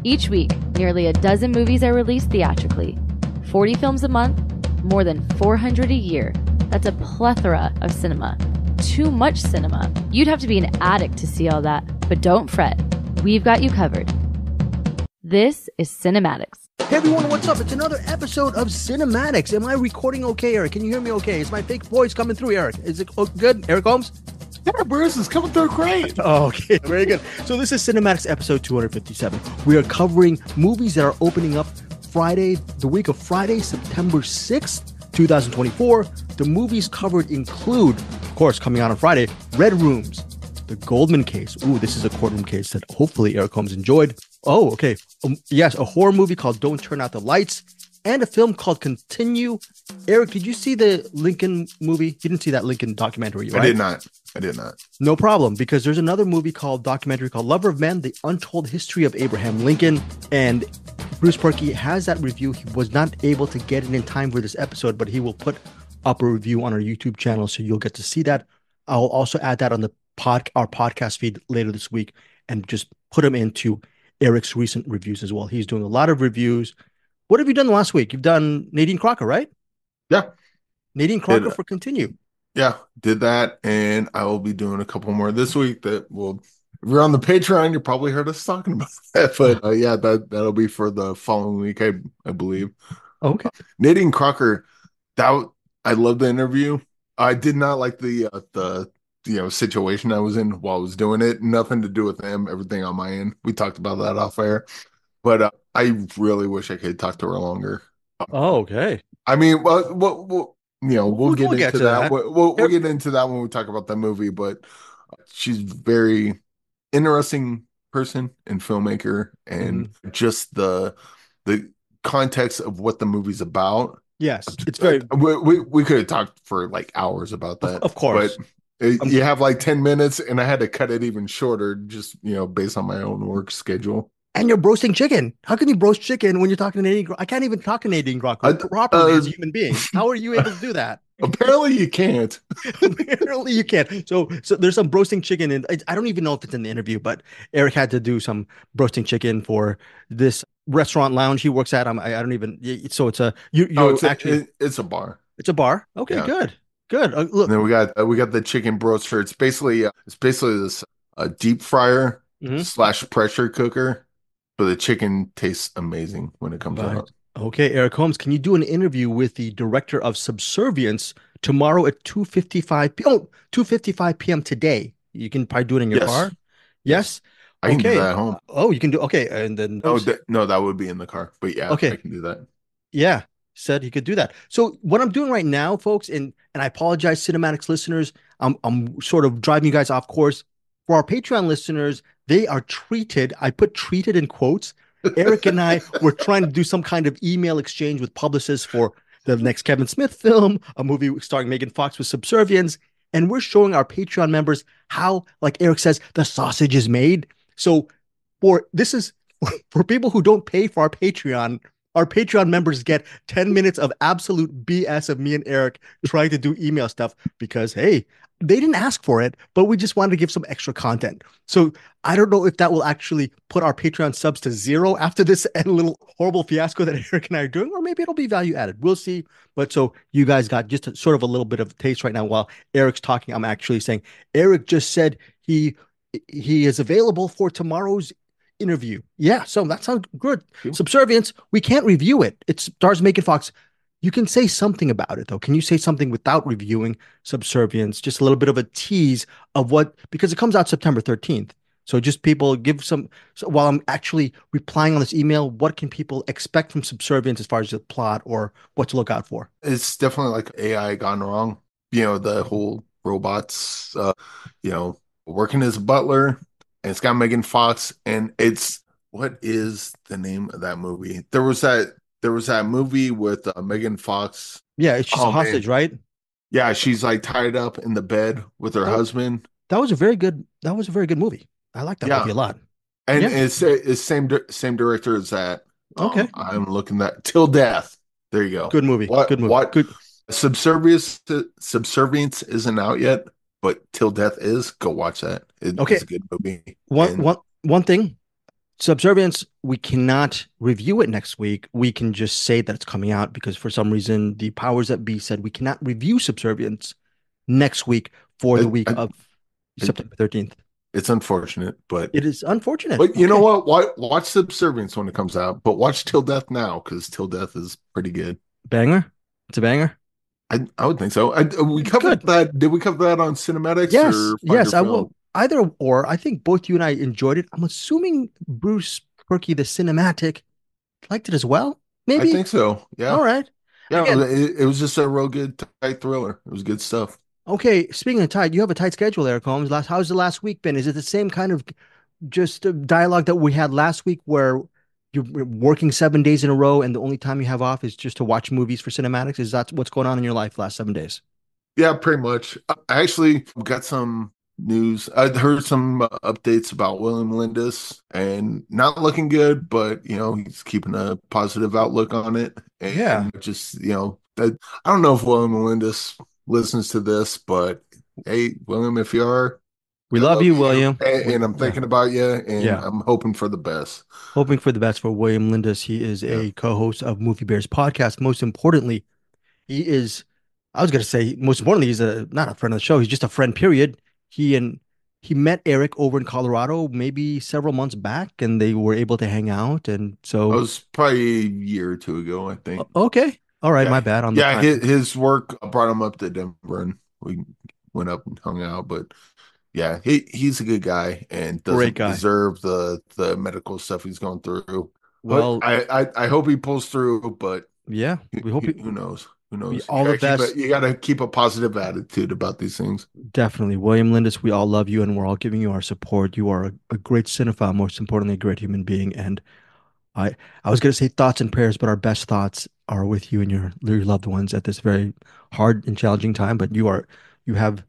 Each week, nearly a dozen movies are released theatrically. 40 films a month, more than 400 a year. That's a plethora of cinema. Too much cinema. You'd have to be an addict to see all that. But don't fret. We've got you covered. This is CinemAddicts. Hey everyone, what's up? It's another episode of CinemAddicts. Am I recording okay, Eric? Can you hear me okay? Is my fake voice coming through, Eric? Is it good? Eric Holmes? Yeah, Bruce is coming through great. Oh, okay, very good. So this is CinemAddicts episode 257. We are covering movies that are opening up Friday, the week of Friday, September 6th, 2024. The movies covered include, of course, coming out on Friday, Red Rooms, The Goldman Case. Ooh, this is a courtroom case that hopefully Eric Holmes enjoyed. Oh, okay. Yes, a horror movie called Don't Turn Out the Lights, and a film called Continue. Eric, did you see the Lincoln movie? You didn't see that Lincoln documentary, right? I did not. No problem, because there's another documentary called Lover of Men, The Untold History of Abraham Lincoln, and Bruce Purkey has that review. He was not able to get it in time for this episode, but he will put up a review on our YouTube channel, so you'll get to see that. I'll also add that on our podcast feed later this week and just put them into Eric's recent reviews as well. He's doing a lot of reviews. What have you done last week? You've done Nadine Crocker, right? Yeah. Nadine Crocker for Continue. Yeah, did that. And I will be doing a couple more this week that will, if you're on the Patreon, you probably heard us talking about that. But yeah, that'll be for the following week, I believe. Okay. Nadine Crocker, I love the interview. I did not like the situation I was in while I was doing it. Nothing to do with them, everything on my end. We talked about that off air. But I really wish I could talk to her longer. Oh, okay. I mean, we'll get into that. We'll get into that when we talk about that movie. But she's very interesting person and filmmaker, and just the context of what the movie's about. Yes, it's very. We could have talked for like hours about that, of course. But you have like 10 minutes, and I had to cut it even shorter, just based on my own work schedule. And you're roasting chicken. How can you roast chicken when you're talking to Nadine Crocker? I can't even talk to Nadine Crocker properly as a human being. How are you able to do that? Apparently you can't. Apparently you can't. So there's some roasting chicken, and I don't even know if it's in the interview, but Eric had to do some roasting chicken for this restaurant lounge he works at. I don't even. So it's a it's a bar. It's a bar. Okay, yeah. Good. Look, and then we got the chicken broaster. It's basically this deep fryer / pressure cooker. But the chicken tastes amazing when it comes out. Okay, Eric Holmes, can you do an interview with the director of Subservience tomorrow at 2:55 p.m. today? You can probably do it in your car. Yes? I can do that at home. Oh, you can do. Okay, and then no, that would be in the car. But yeah, okay. I can do that. Yeah, said he could do that. So what I'm doing right now, folks, and I apologize, CinemAddicts listeners, I'm sort of driving you guys off course. For our Patreon listeners, they are treated. I put treated in quotes. Eric and I were trying to do some kind of email exchange with publicists for the next Kevin Smith film, a movie starring Megan Fox with Subservience. And we're showing our Patreon members how, like Eric says, the sausage is made. So for people who don't pay for our Patreon members get 10 minutes of absolute BS of me and Eric trying to do email stuff because, hey, they didn't ask for it, but we just wanted to give some extra content. So I don't know if that will actually put our Patreon subs to 0 after this little horrible fiasco that Eric and I are doing, or maybe it'll be value added. We'll see. But so you guys got just sort of a little bit of taste right now while Eric's talking. I'm actually saying Eric just said he is available for tomorrow's interview. Yeah, so that sounds good. Cool. Subservience, we can't review it. It stars Megan Fox. You can say something about it, though. Can you say something without reviewing Subservience? Just a little bit of a tease of because it comes out September 13th. So just people give some, so while I'm actually replying on this email, what can people expect from Subservience as far as the plot or what to look out for? It's definitely like AI gone wrong. The whole robots, working as a butler, and it's got Megan Fox, and what is the name of that movie? There was that movie with Megan Fox. Yeah, she's a hostage, right? Yeah, she's like tied up in the bed with her husband. That was a very good movie. I like that movie a lot. And it's same director as that. Okay. I'm looking at Till Death. There you go. Good movie. Good movie. Good. Subservience isn't out yet, but Till Death is. Go watch that. It's a good movie. One thing. Subservience, we cannot review it next week. We can just say that it's coming out because for some reason the powers that be said we cannot review Subservience next week for the It, week of it, September 13th. it's unfortunate, It is unfortunate. but you know Okay. what? Watch Subservience when it comes out, but watch Till Death now because Till Death is pretty good. Banger. It's a banger. I would think so. We It's covered good. that. Did we cover that on CinemAddicts Yes. or Find Yes, Your I Film? will. Either or. I think both you and I enjoyed it. I'm assuming Bruce Purkey, the cinematic, liked it as well. I Maybe. think so. All Yeah. right. Yeah. Again, It was just a real good tight thriller. It was good stuff. okay. Speaking of tight, you have a tight schedule there, Combs. How's the last week been? Is it the same kind of just dialogue that we had last week where you're working 7 days in a row and the only time you have off is just to watch movies for cinematics? Is that what's going on in your life last 7 days? Yeah, pretty much. I actually got some news. I'd heard some updates about William Lindis and not looking good, but he's keeping a positive outlook on it. Yeah. And just, I don't know if William Lindis listens to this, but hey, William, if you are, We I love love you, you, William. and I'm Yeah. thinking about you, and Yeah. I'm hoping for the best. Hoping for the best for William Lindis. He is Yeah. a co-host of Movie Bears podcast. Most importantly, he is, I was going to say, most importantly, he's not a friend of the show. He's just a friend, period. He and he met Eric over in Colorado maybe several months back and they were able to hang out. And I so, was probably a year or two ago, I think. okay. All right. My Yeah, bad on the yeah. time. His work brought him up to Denver, and we went up and hung out. But yeah, he's a good guy and Great doesn't guy. deserve the medical stuff he's going through. But Well, I hope he pulls through. But yeah, we hope who knows? Who knows? all the best. You gotta keep a positive attitude about these things. Definitely. William Lindis, we all love you and we're all giving you our support. You are a great cinephile, most importantly, a great human being. And I, I was going to say thoughts and prayers, but our best thoughts are with you and your loved ones at this very hard and challenging time. But you have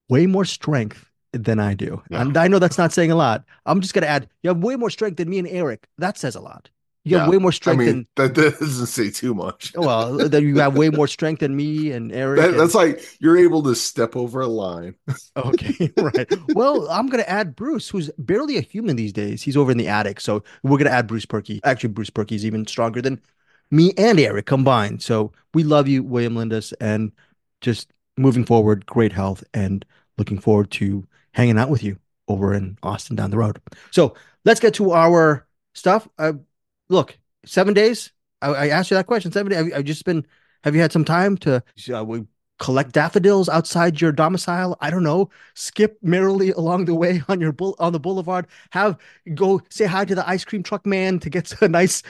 way more strength than I do. Yeah, And I know that's not saying a lot. I'm just going to add, you have way more strength than me and Eric. That says a lot. You have yeah. way more I strength mean, than, that doesn't say too much. well, that you have way more strength than me and Eric. And That's like you're able to step over a line. okay, right. Well, I'm going to add Bruce, who's barely a human these days. He's over in the attic. So we're going to add Bruce Purkey. Actually, Bruce Purkey is even stronger than me and Eric combined. So we love you, William Lindis, and just moving forward, great health and looking forward to hanging out with you over in Austin down the road. So let's get to our stuff. Look, 7 days. I asked you that question. 7 days. I've just been. Have you had some time to collect daffodils outside your domicile? I don't know. Skip merrily along the way on on the boulevard. Go say hi to the ice cream truck man to get a nice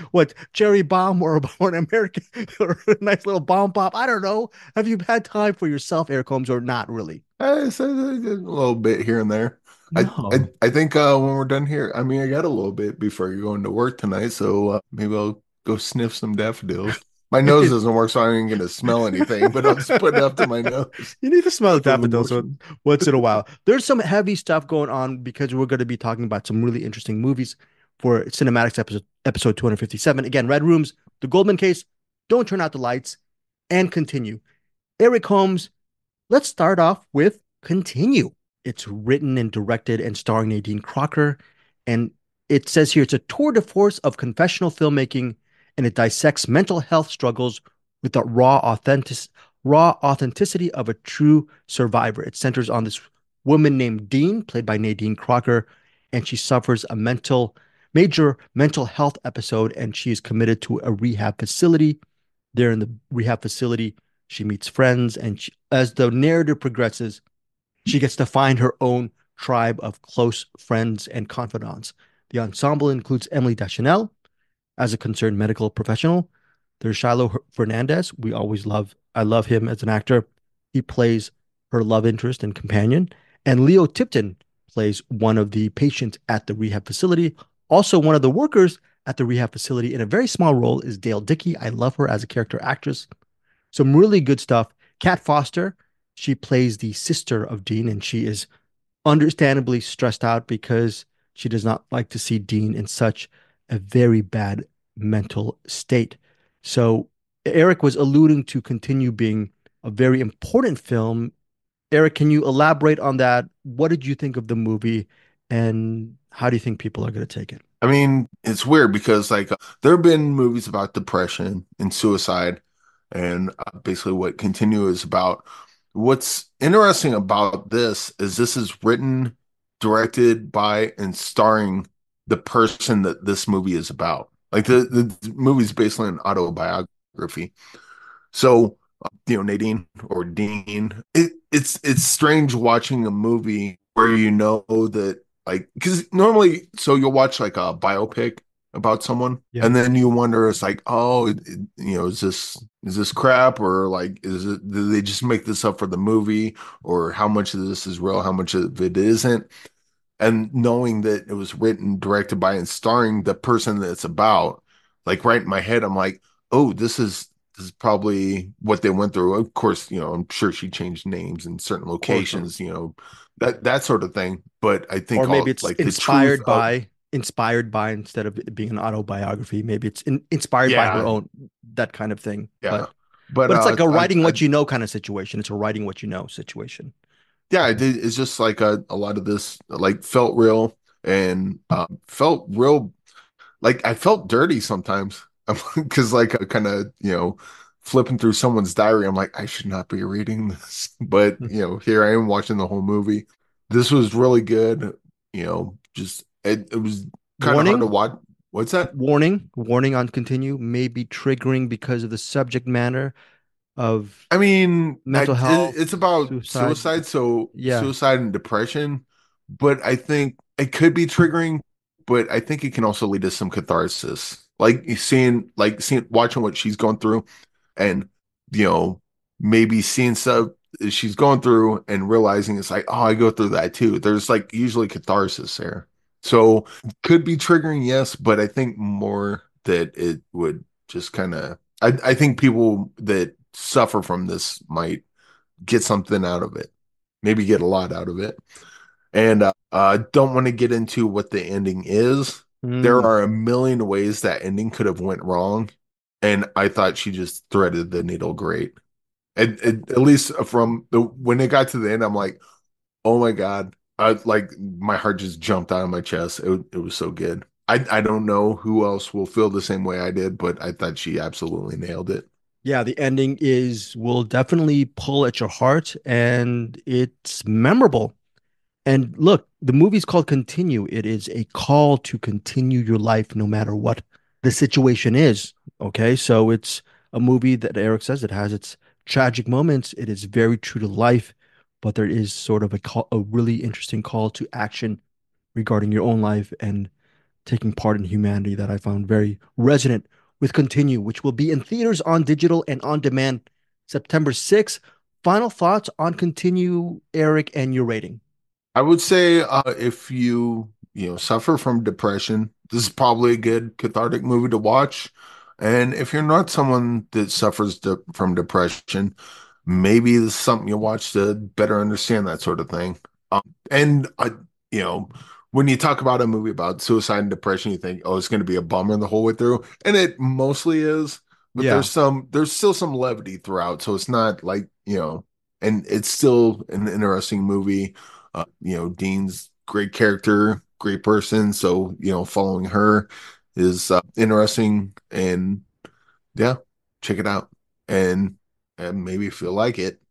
cherry bomb or an American or a nice little bomb pop. I don't know. Have you had time for yourself, Eric Holmes, or not really? So a little bit here and there. No. I think when we're done here, I mean, I got a little bit before you're going to work tonight, so maybe I'll go sniff some daffodils. My nose doesn't work, so I ain't gonna smell anything, but I'll just put it up to my nose You need to smell the for the daffodils motion. once in a while. There's some heavy stuff going on because we're going to be talking about some really interesting movies for CinemAddicts episode 257. Again, Red Rooms, The Goldman Case, Don't Turn Out the Lights, and Continue. Eric Holmes, let's start off with Continue. It's written and directed and starring Nadine Crocker. And it says here it's a tour de force of confessional filmmaking and it dissects mental health struggles with the raw authenticity of a true survivor. It centers on this woman named Dean, played by Nadine Crocker, and she suffers a major mental health episode and she is committed to a rehab facility. There in the rehab facility, she meets friends, and as the narrative progresses, she gets to find her own tribe of close friends and confidants. The ensemble includes Emily Deschanel as a concerned medical professional. There's Shiloh Fernandez. I love him as an actor. He plays her love interest and companion. And Leo Tipton plays one of the patients at the rehab facility. Also, one of the workers at the rehab facility in a very small role is Dale Dickey. I love her as a character actress. Some really good stuff. Kat Foster, she plays the sister of Dean, and she is understandably stressed out because she does not like to see Dean in such a very bad mental state. So Eric was alluding to Continue being a very important film. Eric, can you elaborate on that? What did you think of the movie and how do you think people are going to take it? I mean, it's weird because like there have been movies about depression and suicide, and basically what Continue is about. What's interesting about this is written, directed by, and starring the person that this movie is about. Like the movie's based on an autobiography. So, Nadine or Dean, it's strange watching a movie where you know that like because normally so you'll watch like a biopic about someone Yeah. and then you wonder it's like oh is this crap or like is it did they just make this up for the movie or how much of this is real how much of it isn't and knowing that it was written, directed by, and starring the person that it's about, like right in my head, I'm like, oh, this is probably what they went through. Of course, I'm sure she changed names in certain Of course. locations, that sort of thing. But I think Or maybe all it's like the truth of inspired by instead of it being an autobiography. Maybe it's inspired by her yeah, own, that kind of thing. yeah. But But it's like a I writing I what you know kind of situation. It's a writing what you know situation. yeah, I did. It's just like a lot of this like felt real and felt real like I felt dirty sometimes because like I kind of flipping through someone's diary. I'm like I should not be reading this, but here I am watching the whole movie. This was really good. Just it was kind of hard to Warning, watch. What's that? warning on continue may be triggering because of the subject matter of I mean, mental health, it's about suicide. suicide, so Yeah, suicide and depression, but I think it could be triggering, but I think it can also lead to some catharsis. Like watching what she's going through and, you know, maybe seeing stuff she's going through and realizing it's like, oh, I go through that too. There's like usually catharsis there. So could be triggering, yes, but I think more that it would just kind of I think people that suffer from this might get something out of it, maybe get a lot out of it. And I don't want to get into what the ending is. There mm, are a million ways that ending could have went wrong, and I thought she just threaded the needle great. At least from when it got to the end, I'm like, oh my God. Like my heart just jumped out of my chest. It was so good. I don't know who else will feel the same way I did, but I thought she absolutely nailed it. yeah. The ending is will definitely pull at your heart, and it's memorable. And look, the movie's called Continue. It is a call to continue your life no matter what the situation is. Okay. So it's a movie that Eric says it has its tragic moments. It is very true to life, but there is sort of a really interesting call to action regarding your own life and taking part in humanity that I found very resonant with Continue, which will be in theaters on digital and on demand September 6th. Final thoughts on Continue, Eric, and your rating. I would say if you suffer from depression, this is probably a good cathartic movie to watch. And if you're not someone that suffers from depression, maybe this is something you watch to better understand that sort of thing. And you know, when you talk about a movie about suicide and depression, you think, oh, it's going to be a bummer the whole way through, and it mostly is. But Yeah. there's still some levity throughout, so it's not like and it's still an interesting movie. Dean's great character, great person. So, following her is interesting. And yeah, check it out. And maybe if you like it,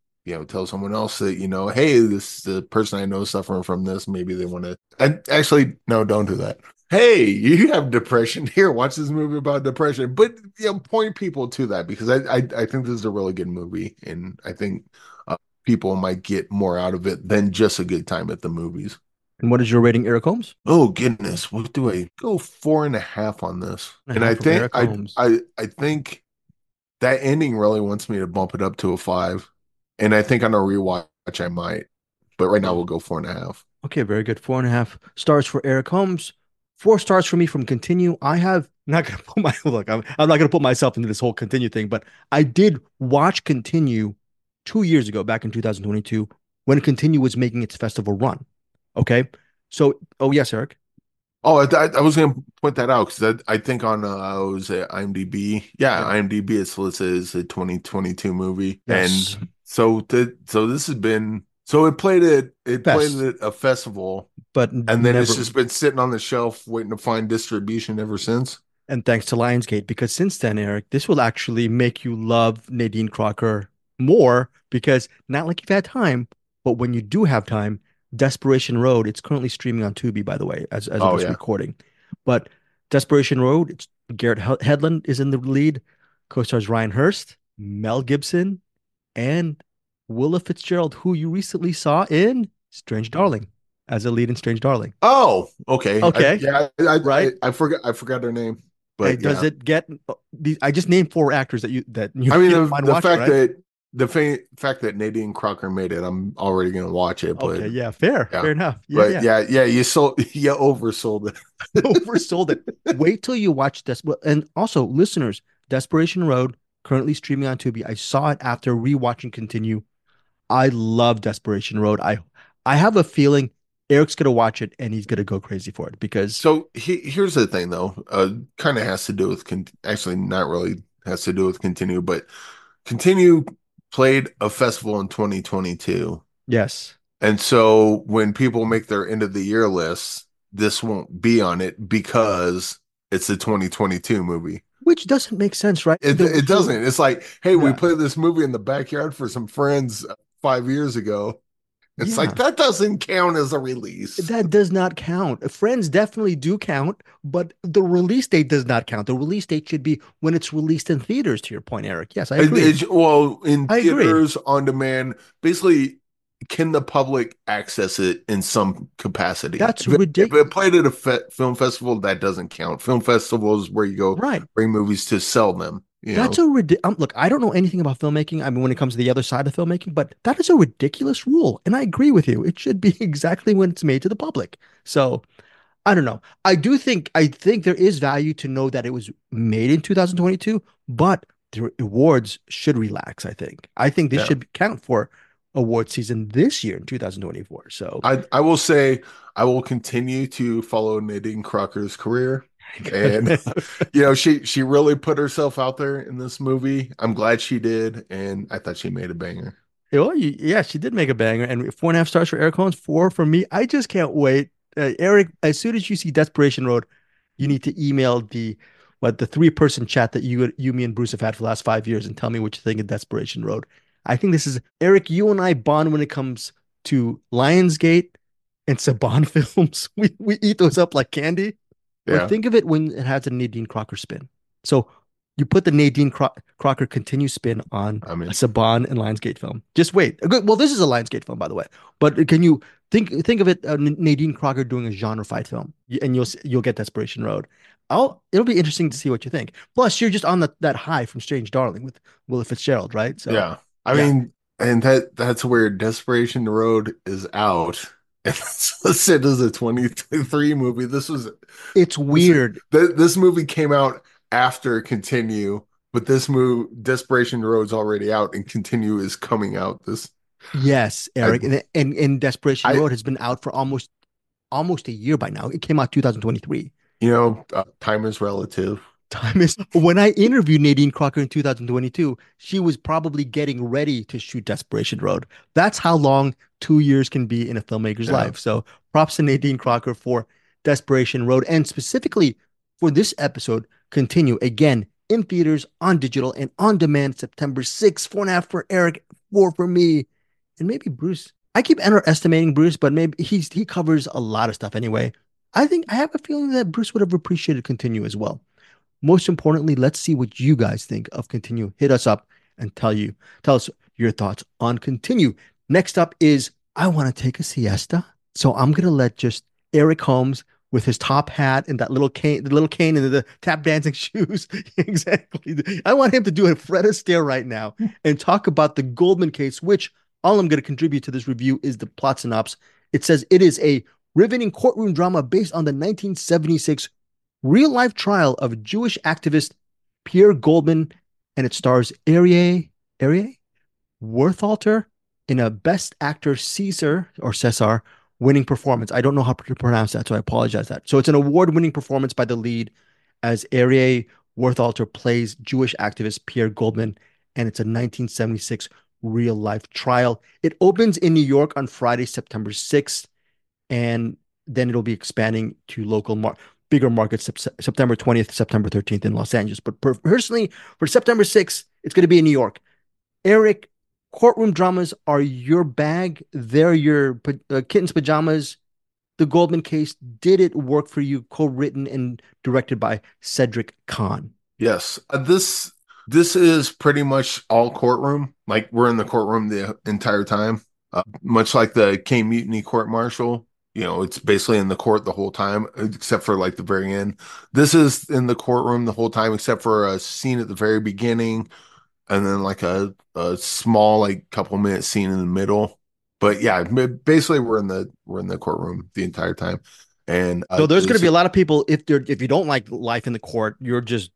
tell someone else that, hey, this the person I know is suffering from this. Maybe they want to. And actually, no, don't do that. Hey, you have depression. Here, watch this movie about depression. But point people to that because I think this is a really good movie, and I think people might get more out of it than just a good time at the movies. And what is your rating, Eric Holmes? Oh goodness, what do I go 4.5 on this? And a And I half from think Eric Holmes. I think that ending really wants me to bump it up to a 5. And I think on a rewatch I might. But right now we'll go 4.5. Okay, very good. 4.5 stars for Eric Holmes. 4 stars for me from Continue. I have not gonna put my look. I'm not gonna put myself into this whole Continue thing, but I did watch Continue 2 years ago, back in 2022, when Continue was making its festival run. Okay, so oh yes, Eric. Oh, I was going to point that out because I think on I was at IMDb. Yeah, Yeah. IMDb it's listed as a 2022 movie, Yes. and so this has been so it played Fest. at a festival but And then it's never. just been sitting on the shelf waiting to find distribution ever since. And thanks to Lionsgate, because since then, Eric, this will actually make you love Nadine Crocker more because not like you've had time, but when you do have time, Desperation Road, it's currently streaming on Tubi, by the way, as of Oh this yeah. recording. But Desperation Road, it's Garrett Hedlund is in the lead, co-stars Ryan Hurst, Mel Gibson, and Willa Fitzgerald, who you recently saw in Strange Darling as a lead in Strange Darling. Oh, okay. Okay, right? I forgot her name, Hey, but does yeah. it get these? I just named four actors that you, I mean, you don't mind the watching, fact right? that fact that Nadine Crocker made it, I'm already gonna watch it. But Okay, yeah, fair, yeah, fair enough. Yeah, but yeah. yeah, you sold, you oversold it. Oversold it. Wait till you watch this. And also, listeners, Desperation Road currently streaming on Tubi. I saw it after rewatching Continue. I love Desperation Road. I have a feeling Eric's gonna watch it and he's gonna go crazy for it because So here's the thing, though. Kind of has to do with actually not really has to do with Continue, but Continue played a festival in 2022. yes, And so when people make their end of the year lists, this won't be on it because it's a 2022 movie. which doesn't make sense, right? It So doesn't. It's like, hey, we yeah, played this movie in the backyard for some friends 5 years ago. It's like yeah. that doesn't count as a release. That does not count. Friends definitely do count, but the release date does not count. The release date should be when it's released in theaters, to your point, Eric. Yes, I agree. Well, in I agree. theaters, on demand, basically, can the public access it in some capacity? That's If ridiculous. it played at a film festival, that doesn't count. Film festivals where you go Right. bring movies to sell them, you That's know? a ridiculous. Look, I don't know anything about filmmaking. I mean, when it comes to the other side of filmmaking, but that is a ridiculous rule. And I agree with you. It should be exactly when it's made to the public. So I don't know. I think there is value to know that it was made in 2022, but the awards should relax, I think. I think this Yeah. should count for award season this year in 2024. So I will say I will continue to follow Nadine Crocker's career. And she really put herself out there in this movie. I'm glad she did, and I thought she made a banger. Yeah, she did make a banger, and 4.5 stars for Eric Holmes, four for me. I just can't wait. Eric, as soon as you see Desperation Road, you need to email the 3-person chat that you, me, and Bruce have had for the last 5 years and tell me what you think of Desperation Road. I think this is Eric. You and I bond when it comes to Lionsgate and Saban films. We eat those up like candy. But Yeah. think of it when it has a Nadine Crocker spin. So you put the Crocker continue spin on I a mean, Saban and Lionsgate film. Just wait. Well, this is a Lionsgate film, by the way. But can you think of it, Nadine Crocker doing a genre fight film, and you'll get Desperation Road. It'll be interesting to see what you think. Plus, you're just on that high from Strange Darling with Willa Fitzgerald, right? So yeah. I yeah, mean, and that's where Desperation Road is out. And it's listed as a 2023 movie. it's This, weird. this movie came out after Continue, but this movie, Desperation Road's already out, and Continue is coming out. Yes, I, Eric, and Desperation I, Road has been out for almost a year by now. It came out 2023. time is relative. Time is when I interviewed Nadine Crocker in 2022, she was probably getting ready to shoot Desperation Road. That's how long 2 years can be in a filmmaker's Yeah. life. So props to Nadine Crocker for Desperation Road, and specifically for this episode, Continue again in theaters, on digital, and on demand September 6th. 4.5 for Eric, four for me, and maybe Bruce. I keep underestimating Bruce, but maybe he covers a lot of stuff anyway. I have a feeling that Bruce would have appreciated Continue as well. Most importantly, let's see what you guys think of Continue. Hit us up and tell us your thoughts on Continue. Next up is I want to take a siesta. So I'm gonna let just Eric Holmes with his top hat and that little cane and the tap dancing shoes. Exactly. I want him to do a Fred Astaire right now and talk about the Goldman case, which all I'm going to contribute to this review is the plot synopsis. It says it is a riveting courtroom drama based on the 1976 real life trial of Jewish activist Pierre Goldman, and it stars Arieh Werthalter in a Best Actor Cesar winning performance. I don't know how to pronounce that, so I apologize that. So it's an award-winning performance by the lead as Arieh Werthalter plays Jewish activist Pierre Goldman, and it's a 1976 real life trial. It opens in New York on Friday, September 6th, and then it'll be expanding to bigger markets September 20th, September 13th in Los Angeles. But personally, for September 6th, it's going to be in New York. Eric, courtroom dramas are your bag. They're your kitten's pajamas. The Goldman Case, did it work for you? Co-written and directed by Cedric Kahn. Yes. This is pretty much all courtroom. Like we're in the courtroom the entire time. Much like the K Mutiny court martial, it's basically in the court the whole time, except for like the very end. This is in the courtroom the whole time, except for a scene at the very beginning, and then like a small like couple minute scene in the middle. But yeah, basically we're in the courtroom the entire time. And so there's going to be a lot of people if you don't like life in the court, the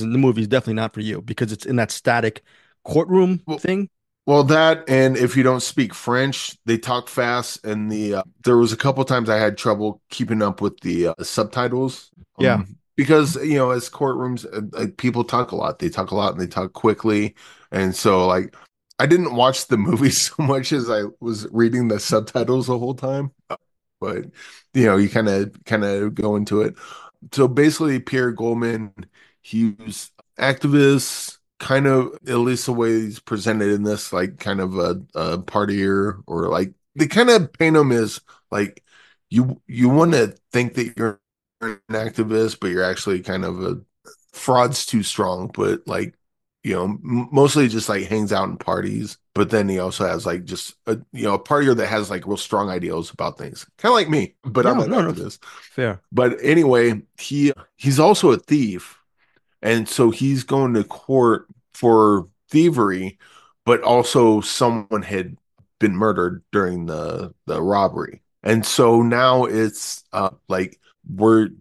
movie is definitely not for you because it's in that static courtroom thing. Well, that, and if you don't speak French, they talk fast, and there was a couple times I had trouble keeping up with the subtitles. Yeah, because as courtrooms, people talk a lot. They talk a lot and they talk quickly, and so like I didn't watch the movie so much as I was reading the subtitles the whole time. But you kind of go into it. So basically, Pierre Goldman, he was activist, kind of, at least the way he's presented in this, like kind of a partier, or like they kind of paint him as like you want to think that you're an activist, but you're actually kind of a fraud's too strong, but like mostly just like hangs out in parties. But then he also has like just a partier that has like real strong ideals about things, kind of like me, but I'm an activist. Fair. But anyway, he's also a thief. And so he's going to court for thievery, but also someone had been murdered during the robbery. And so now it's like,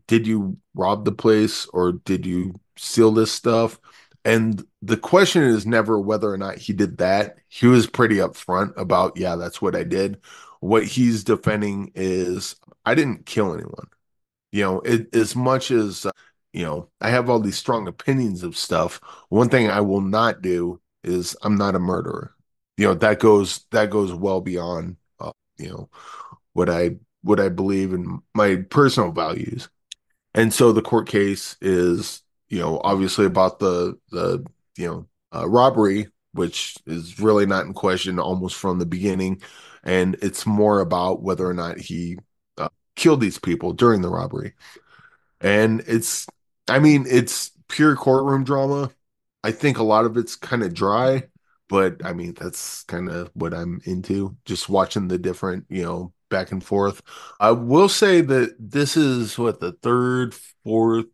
did you rob the place or did you steal this stuff? And the question is never whether or not he did that. He was pretty upfront about, yeah, that's what I did. What he's defending is, I didn't kill anyone. As much as I have all these strong opinions of stuff. One thing I will not do is I'm not a murderer. That goes well beyond what I believe in my personal values. And so the court case is obviously about the robbery, which is really not in question almost from the beginning, and it's more about whether or not he killed these people during the robbery. And it's pure courtroom drama. I think a lot of it's kind of dry, but I mean, that's kind of what I'm into, just watching the different, back and forth. I will say that this is what, the third, fourth,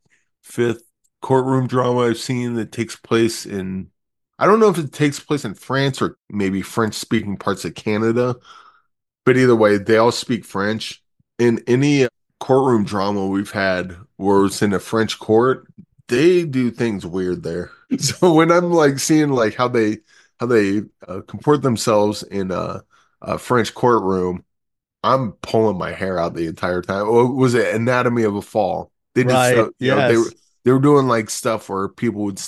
fifth courtroom drama I've seen that takes place I don't know if it takes place in France or maybe French speaking parts of Canada, but either way, they all speak French. In any courtroom drama we've had where it's in a French court, they do things weird there. So when I'm like seeing like how they comport themselves in a French courtroom, I'm pulling my hair out the entire time. Or was it Anatomy of a Fall? They did stuff, yes. they were doing like stuff where people would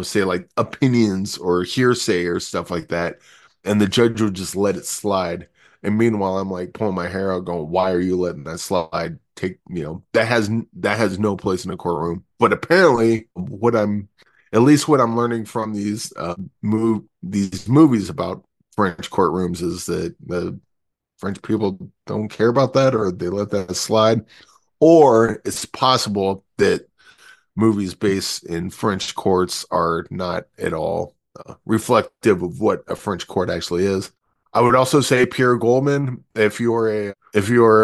say like opinions or hearsay or stuff like that, and the judge would just let it slide. And meanwhile, I'm like pulling my hair out, going, "Why are you letting that slide? That has no place in a courtroom." But apparently, what I'm learning from these movies about French courtrooms is that the French people don't care about that, or they let that slide, or it's possible that movies based in French courts are not at all reflective of what a French court actually is. I would also say Pierre Goldman, if you're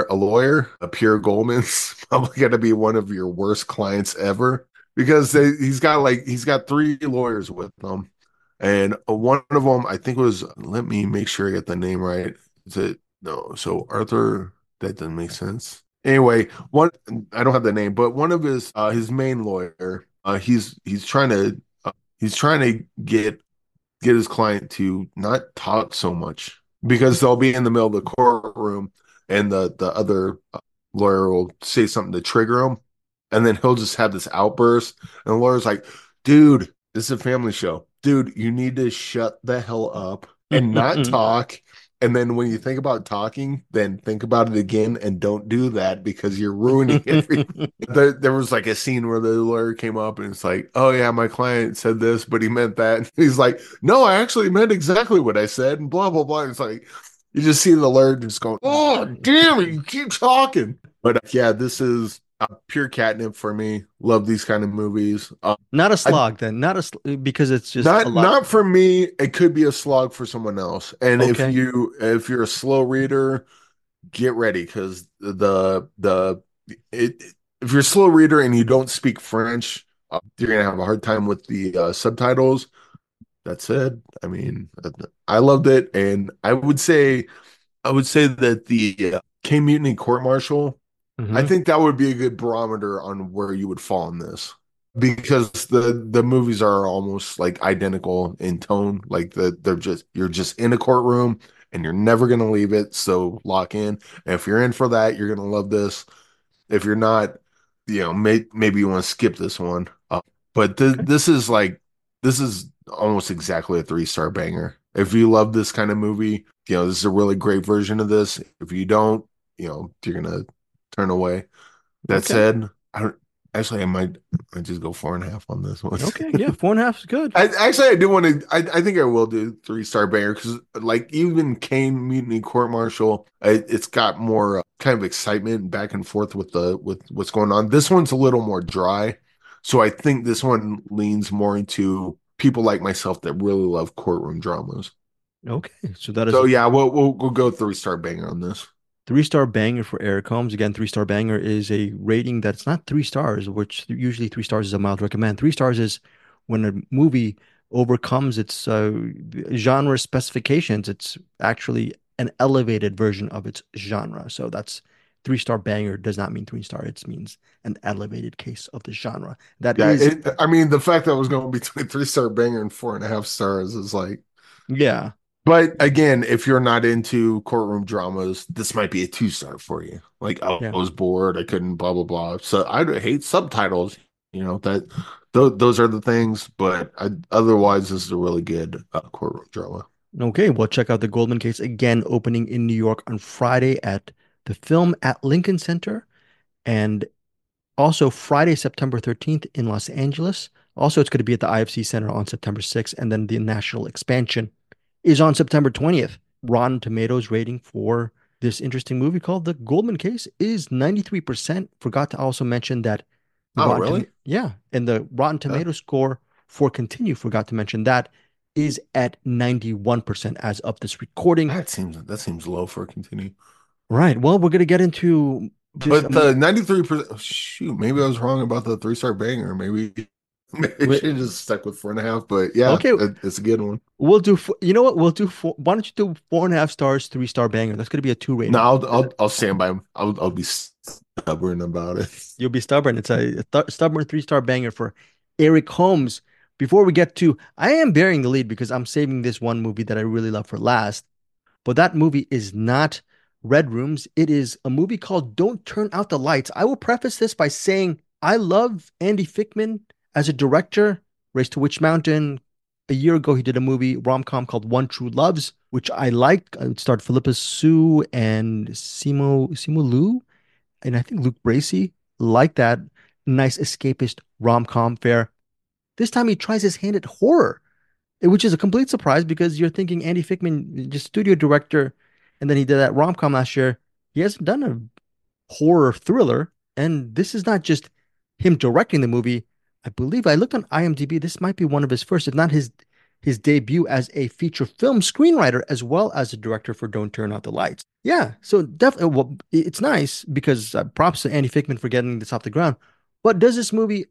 a lawyer, a Pierre Goldman's probably going to be one of your worst clients ever, because he's got three lawyers with him, and one of them I think was, let me make sure I get the name right. Is it no? So Arthur, that doesn't make sense. Anyway, I don't have the name, but one of his main lawyer, he's trying to get his client to not talk so much, because they'll be in the middle of the courtroom and the other lawyer will say something to trigger him, and then he'll just have this outburst, and the lawyer's like, "Dude, this is a family show. Dude, you need to shut the hell up and not talk And then when you think about talking, then think about it again and don't do that because you're ruining everything. There was like a scene where the lawyer came up and it's like, oh yeah, my client said this, but he meant that. And he's like, no, I actually meant exactly what I said, and blah blah blah. And it's like you just see the lawyer just going, oh damn it, you keep talking. But yeah, this is pure catnip for me. Love these kind of movies. Not a I slog then. Not a because it's just a not lot. not for me. It could be a slog for someone else. And Okay. if you're a slow reader, get ready because if you're a slow reader and you don't speak French, you're gonna have a hard time with the subtitles. That said, I mean, I loved it, and I would say that the K Mutiny Court Martial, I Hmm. think that would be a good barometer on where you would fall in this because the movies are almost like identical in tone. Like they're just you're just in a courtroom and you're never gonna leave it. So lock in. And if you're in for that, you're gonna love this. If you're not, maybe you want to skip this one. But Okay. this is almost exactly a 3-star banger. If you love this kind of movie, this is a really great version of this. If you don't, you're gonna turn away. That Okay. said, I don't actually I might just go 4.5 on this one. Okay. Yeah, 4.5 is good. I do want to. I think I will do 3-star banger because like even Kane Mutiny Court Martial, it's got more kind of excitement back and forth with what's going on. This one's a little more dry, so I think this one leans more into people like myself that really love courtroom dramas. Okay. So that is So a yeah, we'll go 3-star banger on this. 3-star banger for Eric Holmes. Again, 3-star banger is a rating that's not 3 stars, which usually 3 stars is a mild recommend. 3 stars is when a movie overcomes its genre specifications. It's actually an elevated version of its genre. So that's 3-star banger does not mean 3 star. It means an elevated case of the genre. That Yeah, is, I mean the fact that I was going between 3-star banger and 4.5 stars is like. yeah, But again, if you're not into courtroom dramas, this might be a 2-star for you. Like I yeah. was bored, I couldn't, blah blah blah. So I hate subtitles. That those are the things. But otherwise, this is a really good courtroom drama. Okay, well, check out the Goldman Case again, opening in New York on Friday at the Film at Lincoln Center. And also Friday, September 13th in Los Angeles. Also, it's going to be at the IFC Center on September 6th. And then the national expansion is on September 20th. Rotten Tomatoes rating for this interesting movie called The Goldman Case is 93%. Forgot to also mention that the Oh, Rotten Tom really? yeah, and the Rotten That Tomato score for Continue, forgot to mention that is at 91% as of this recording. that seems low for a continue. Right. Well, we're going to get into this But the 93%, shoot, maybe I was wrong about the 3-star banger. Maybe I should have just stuck with 4.5. But yeah, okay, it's a good one. we'll do, you know what? We'll do four. Why don't you do 4.5 stars, 3-star banger? That's going to be a two No, rating. I'll stand by him. I'll be stubborn about it. You'll be stubborn. It's a stubborn 3-star banger for Eric Holmes. Before we get to, I am bearing the lead because I'm saving this one movie that I really love for last. But that movie is not Red Rooms. It is a movie called Don't Turn Out the Lights. I will preface this by saying I love Andy Fickman as a director. Race to Witch Mountain. A year ago, he did a movie rom-com called One True Loves, which I liked. It starred Philippa Sue and Simu Liu, and I think Luke Bracey. Like that nice escapist rom-com fare. This time he tries his hand at horror, which is a complete surprise because you're thinking Andy Fickman, just studio director, and then he did that rom com last year. He hasn't done a horror thriller, and this is not just him directing the movie. I believe I looked on IMDb. This might be one of his first, if not his debut as a feature film screenwriter as well as a director for Don't Turn Out the Lights. Yeah, so definitely, well, it's nice because props to Andy Fickman for getting this off the ground. But does this movie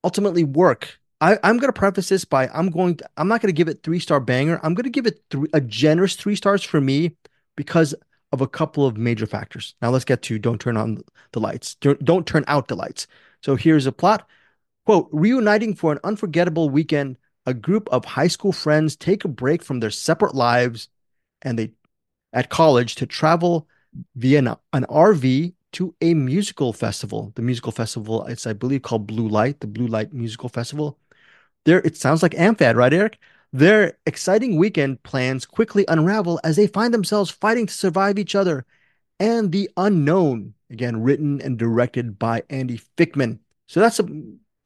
ultimately work? I'm gonna preface this by I'm not gonna give it 3-star banger. I'm gonna give it a generous 3 stars for me because of a couple of major factors. Now let's get to Don't Turn On the Lights. Don't Turn Out the Lights. So here's a plot. Quote, reuniting for an unforgettable weekend, a group of high school friends take a break from their separate lives and they at college to travel via an RV to a musical festival. The musical festival, it's I believe called Blue Light, the Blue Light Musical Festival. There, it sounds like Amphad, right, Eric? Their exciting weekend plans quickly unravel as they find themselves fighting to survive each other and the unknown. Again, written and directed by Andy Fickman. So that's a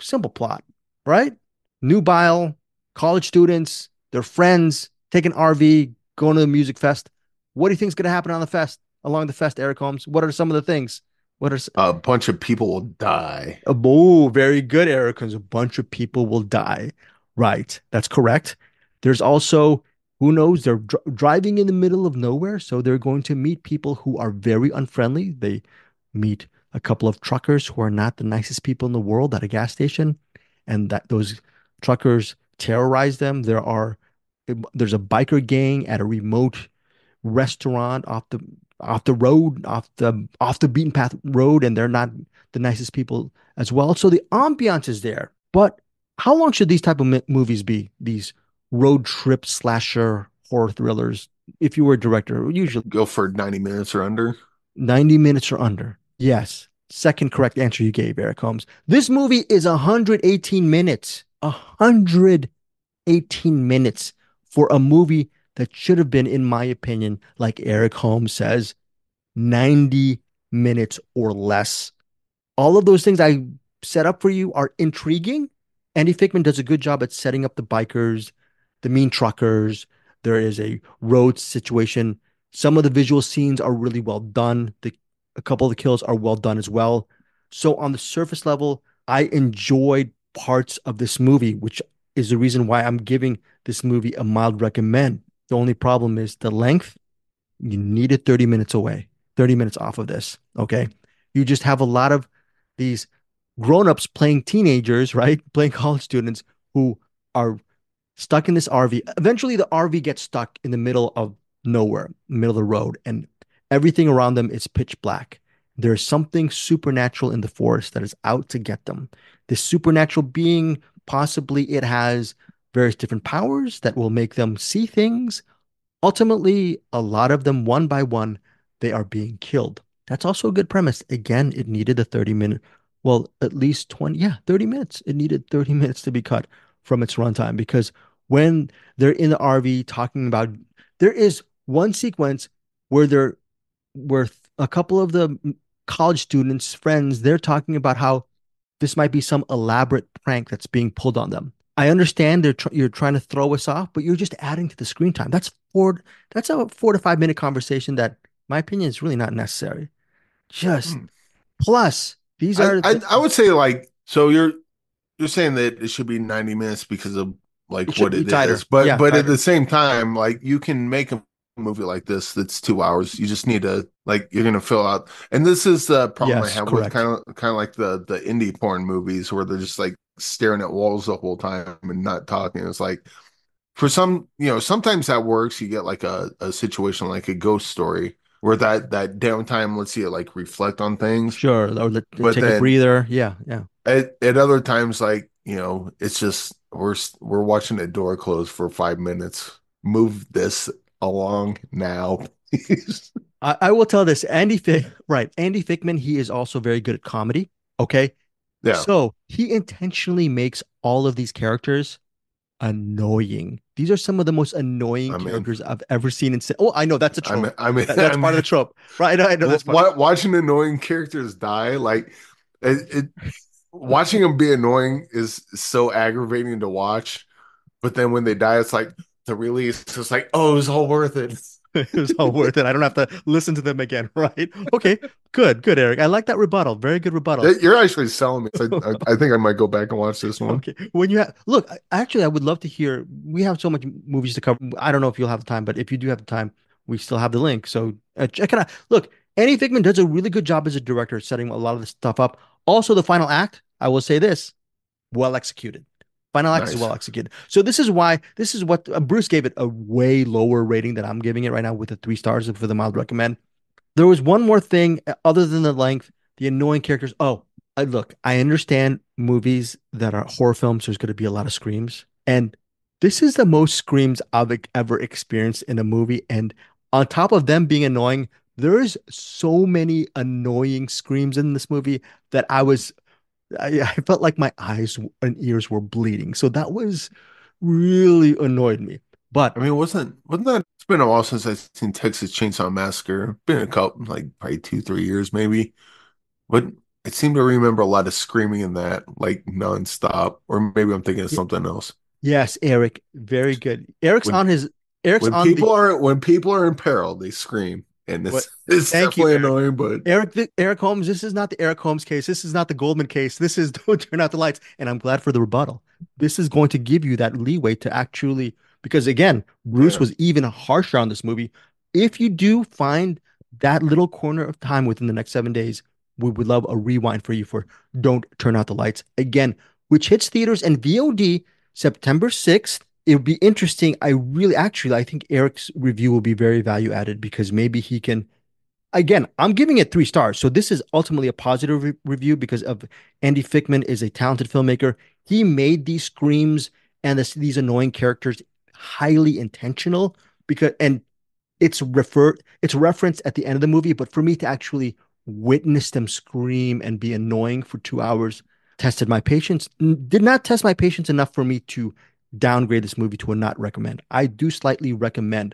simple plot, right? Nubile, college students, their friends, take an RV, going to the music fest. What do you think is going to happen on the fest, along the fest, Eric Holmes? What are some of the things? What are A bunch of people will die. Oh, very good, Eric. Because a bunch of people will die. Right. That's correct. There's also, who knows, they're driving in the middle of nowhere. So they're going to meet people who are very unfriendly. They meet a couple of truckers who are not the nicest people in the world at a gas station. And that those truckers terrorize them. There's a biker gang at a remote restaurant off the road, off the beaten path road, and they're not the nicest people as well. So the ambiance is there. But how long should these type of movies be? These road trip slasher horror thrillers. If you were a director, usually Go for 90 minutes or under. 90 minutes or under. Yes. Second correct answer you gave, Eric Holmes. This movie is 118 minutes. 118 minutes for a movie that should have been, in my opinion, like Eric Holmes says, 90 minutes or less. All of those things I set up for you are intriguing. Andy Fickman does a good job at setting up the bikers, the mean truckers. There is a road situation. Some of the visual scenes are really well done. A couple of the kills are well done as well. So on the surface level, I enjoyed parts of this movie, which is the reason why I'm giving this movie a mild recommend. The only problem is the length. You needed 30 minutes away, 30 minutes off of this. Okay. You just have a lot of these grown-ups playing teenagers, right? Playing college students who are stuck in this RV. Eventually, the RV gets stuck in the middle of nowhere, middle of the road, and everything around them is pitch black. There's something supernatural in the forest that is out to get them. This supernatural being, possibly it has various different powers that will make them see things. Ultimately, a lot of them, one by one, they are being killed. That's also a good premise. Again, it needed a 30-minute, well, at least 20, yeah, 30 minutes. It needed 30 minutes to be cut from its runtime because when they're in the RV talking about, there is one sequence where a couple of the college students, friends, they're talking about how this might be some elaborate prank that's being pulled on them. I understand you're trying to throw us off, but you're just adding to the screen time. That's a 4 to 5 minute conversation that, my opinion, is really not necessary. Just Hmm. plus these I, are I I would say like so you're saying that it should be 90 minutes because of it like should what be it is, tighter. but Yeah, but at tighter. the same time, like you can make a movie like this that's 2 hours. You just need to like you're gonna fill out. And this is the problem I Yes, have with correct. kind of like the indie porn movies where they're just like staring at walls the whole time and not talking. It's like for some, sometimes that works. You get like a situation like a ghost story where that downtime lets you like reflect on things. Sure. Or But take a then breather. Yeah, yeah. at other times, like, it's just we're watching a door close for 5 minutes. Move this along now, please. I will tell this, right? Andy Fickman, he is also very good at comedy. Okay. Yeah, So he intentionally makes all of these characters annoying. These are some of the most annoying I mean, characters I've ever seen in Oh, I know that's a I mean, trope. I mean, That's I part of the mean, trope. Right. I know that's part. watching annoying characters die, like it watching them be annoying is so aggravating to watch. But then when they die, it's like the release. It's like, oh, it was all worth it. It was all worth it. I don't have to listen to them again, right? Okay, good, good, Eric. I like that rebuttal. Very good rebuttal. You're actually selling me. So I think I might go back and watch this one. Okay. When you have look, actually, I would love to hear. We have so much movies to cover. I don't know if you'll have the time, but if you do have the time, we still have the link. So check it out. Look, Andy Fickman does a really good job as a director, setting a lot of this stuff up. Also, the final act, I will say this, well executed. Final act is Nice. well executed. So this is what Bruce gave it a way lower rating than I'm giving it right now with the 3 stars for the mild recommend. There was one more thing other than the length, the annoying characters. Oh, look, I understand movies that are horror films, there's going to be a lot of screams. And this is the most screams I've ever experienced in a movie. And on top of them being annoying, there's so many annoying screams in this movie that I felt like my eyes and ears were bleeding. So that was really annoyed me. But I mean, wasn't that? It's been a while since I've seen Texas Chainsaw Massacre. Been a couple, like probably 2, 3 years maybe. But I seem to remember a lot of screaming in that, like nonstop. Or maybe I'm thinking of something else. yes, Eric, very good. Eric's When on his Eric's when on the people are in peril, they scream, and what it's thank you, definitely Eric. annoying. But Eric Holmes, this is not the Eric Holmes case. This is not the Goldman case. This is don't turn out the lights. And I'm glad for the rebuttal. This is going to give you that leeway to actually, because again, Bruce yeah, was even harsher on this movie. If you do find that little corner of time within the next 7 days, we would love a rewind for you for Don't Turn Out the Lights. Again, which hits theaters and VOD September 6th. It would be interesting. I think Eric's review will be very value added because maybe he can again, I'm giving it 3 stars. So this is ultimately a positive review because of Andy Fickman is a talented filmmaker. He made these screams and these annoying characters highly intentional because and it's referenced at the end of the movie, but for me to actually witness them scream and be annoying for 2 hours tested my patience. Did not test my patience enough for me to downgrade this movie to a not recommend. I do slightly recommend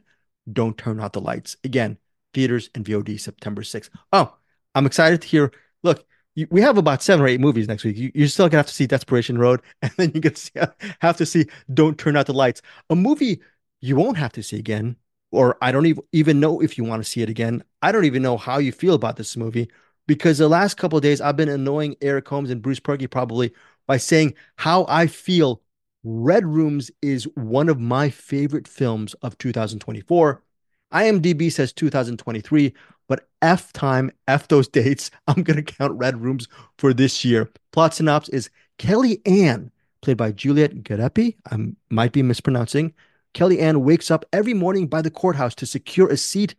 Don't Turn Out the Lights. Again, theaters and VOD September 6th. Oh, I'm excited to hear. Look, we have about 7 or 8 movies next week. You're still gonna have to see Desperation Road, and then you get have to see Don't Turn Out the Lights, a movie you won't have to see again, or I don't even know if you want to see it again. I don't even know how you feel about this movie because the last couple of days I've been annoying Eric Holmes and Bruce Purkey probably by saying how I feel Red Rooms is one of my favorite films of 2024. IMDb says 2023, but F time, F those dates. I'm going to count Red Rooms for this year. Plot synopsis is Kelly Ann, played by Juliet Garepi, I might be mispronouncing. Kelly Ann wakes up every morning by the courthouse to secure a seat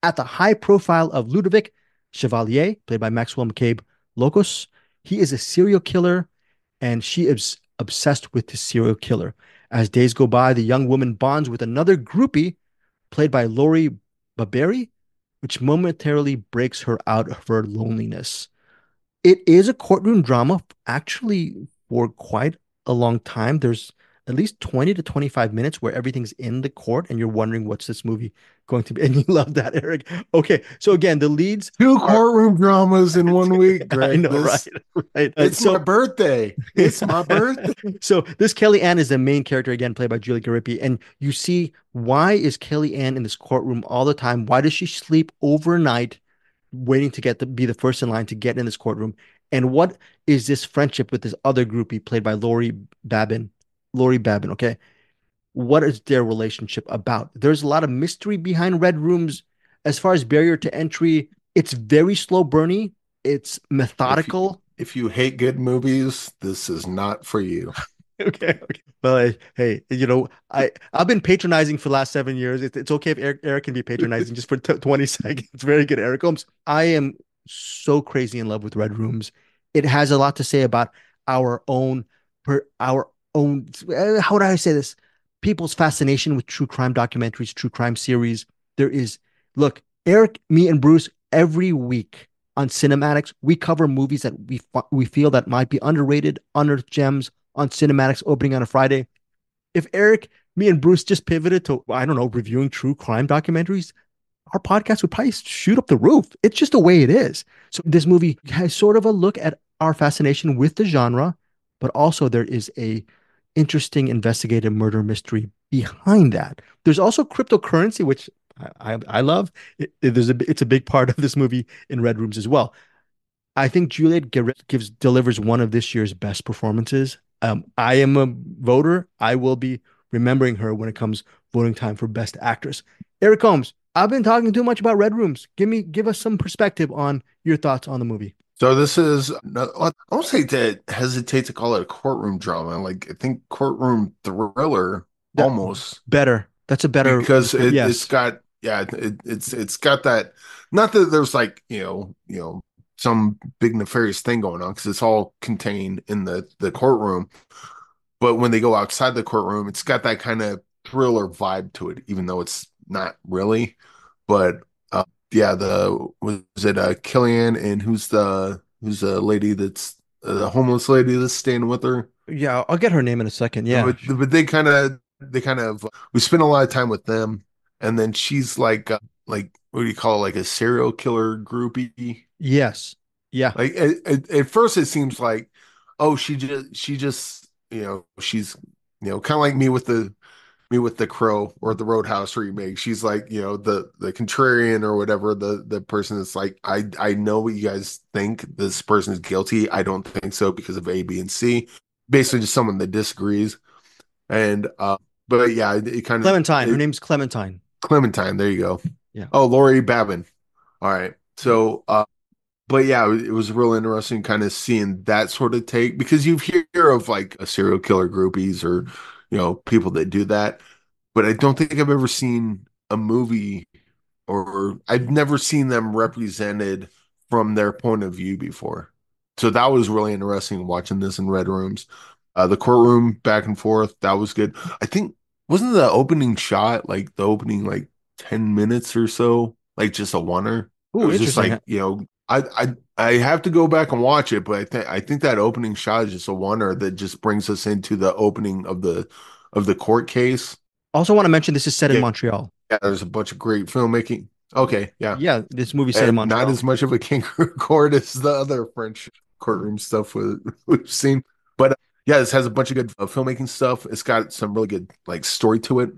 at the high profile of Ludovic Chevalier, played by Maxwell McCabe Locos. He is a serial killer, and she is obsessed with the serial killer. As days go by, the young woman bonds with another groupie, played by Lori Baberi, which momentarily breaks her out of her loneliness. It is a courtroom drama, actually, for quite a long time. There's at least 20 to 25 minutes where everything's in the court and you're wondering what's this movie going to be. And you love that, Eric. Okay, so again, the leads two are courtroom dramas in one week, I Greg. know, right? Right. It's my birthday. It's my birthday. So this Kelly Ann is the main character again, played by Julie Garippi, and you see why is Kelly Ann in this courtroom all the time? Why does she sleep overnight, waiting to be the first in line to get in this courtroom? And what is this friendship with this other groupie, played by Lori Babin? Lori Babin, okay. What is their relationship about? There's a lot of mystery behind Red Rooms. As far as barrier to entry, it's very slow burny. It's If you, methodical. if you hate good movies, this is not for you. Okay. Okay. Well, hey, I've been patronizing for the last 7 years. It's okay if Eric can be patronizing just for 20 seconds. Very good, Eric Holmes. I am so crazy in love with Red Rooms. It has a lot to say about our own, our own. How would I say this? People's fascination with true crime documentaries, true crime series. There is, look, Eric, me, and Bruce every week on CinemAddicts, we cover movies that we feel that might be underrated, unearthed gems on CinemAddicts opening on a Friday. If Eric, me, and Bruce just pivoted to, I don't know, reviewing true crime documentaries, our podcast would probably shoot up the roof. It's just the way it is. So this movie has sort of a look at our fascination with the genre, but also there is a interesting investigative murder mystery behind that. There's also cryptocurrency, which I love. It's a big part of this movie in Red Rooms as well. I think Juliet delivers one of this year's best performances. I am a voter. I will be remembering her when it comes voting time for Best Actress. Eric Holmes, I've been talking too much about Red Rooms. Give us some perspective on your thoughts on the movie. So this is, I don't say that hesitate to call it a courtroom drama. Like I think courtroom thriller That almost better. That's a better because it's yes. got it's got that. Not that there's like some big nefarious thing going on because it's all contained in the courtroom. But when they go outside the courtroom, it's got that kind of thriller vibe to it, even though it's not really. But yeah, the was it Killian and who's the lady that's the homeless lady that's staying with her? Yeah, I'll get her name in a second. Yeah. But they kind of we spent a lot of time with them, and then she's like what do you call it, like a serial killer groupie. Yes. Yeah. Like at first it seems like, oh, she just she's kind of like me with the Crow or the Roadhouse remake. She's like, the contrarian or whatever, the person that's like, I know what you guys think this person is guilty. I don't think so because of A, B, and C. Basically, just someone that disagrees. And but yeah, it kind of Clementine. Her name's Clementine. Clementine. There you go. Yeah. Oh, Lori Babin. All right. So, but yeah, it was real interesting kind of seeing that sort of take because you hear of like a serial killer groupies or people that do that, but I don't think I've ever seen a movie or I've never seen them represented from their point of view before. So that was really interesting watching this in Red Rooms. The courtroom back and forth, that was good. I think wasn't the opening shot like the opening like 10 minutes or so, like just a oneer? It Ooh, was just interesting. like, I have to go back and watch it, but I think that opening shot is just a oneer that just brings us into the opening of the court case. Also want to mention this is set in Yeah, Montreal. yeah, there's a bunch of great filmmaking. Okay, yeah. Yeah, this movie set in And not Montreal. as much of a kangaroo court as the other French courtroom stuff we've seen. But yeah, this has a bunch of good filmmaking stuff. It's got some really good like story to it.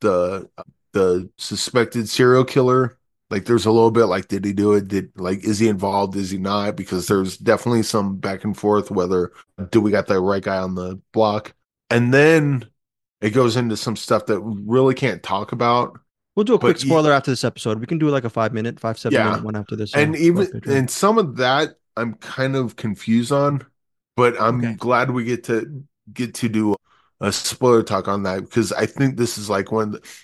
The suspected serial killer, like there's a little bit like, did he do it? Is he involved? Is he not? Because there's definitely some back and forth whether do we got the right guy on the block. And then it goes into some stuff that we really can't talk about. We'll do a quick But spoiler after this episode. We can do like a 5 minute, 7 minute yeah, one after this. and For our even Patreon. and some of that I'm kind of confused on, but I'm Okay. glad we get to do a spoiler talk on that because I think this is like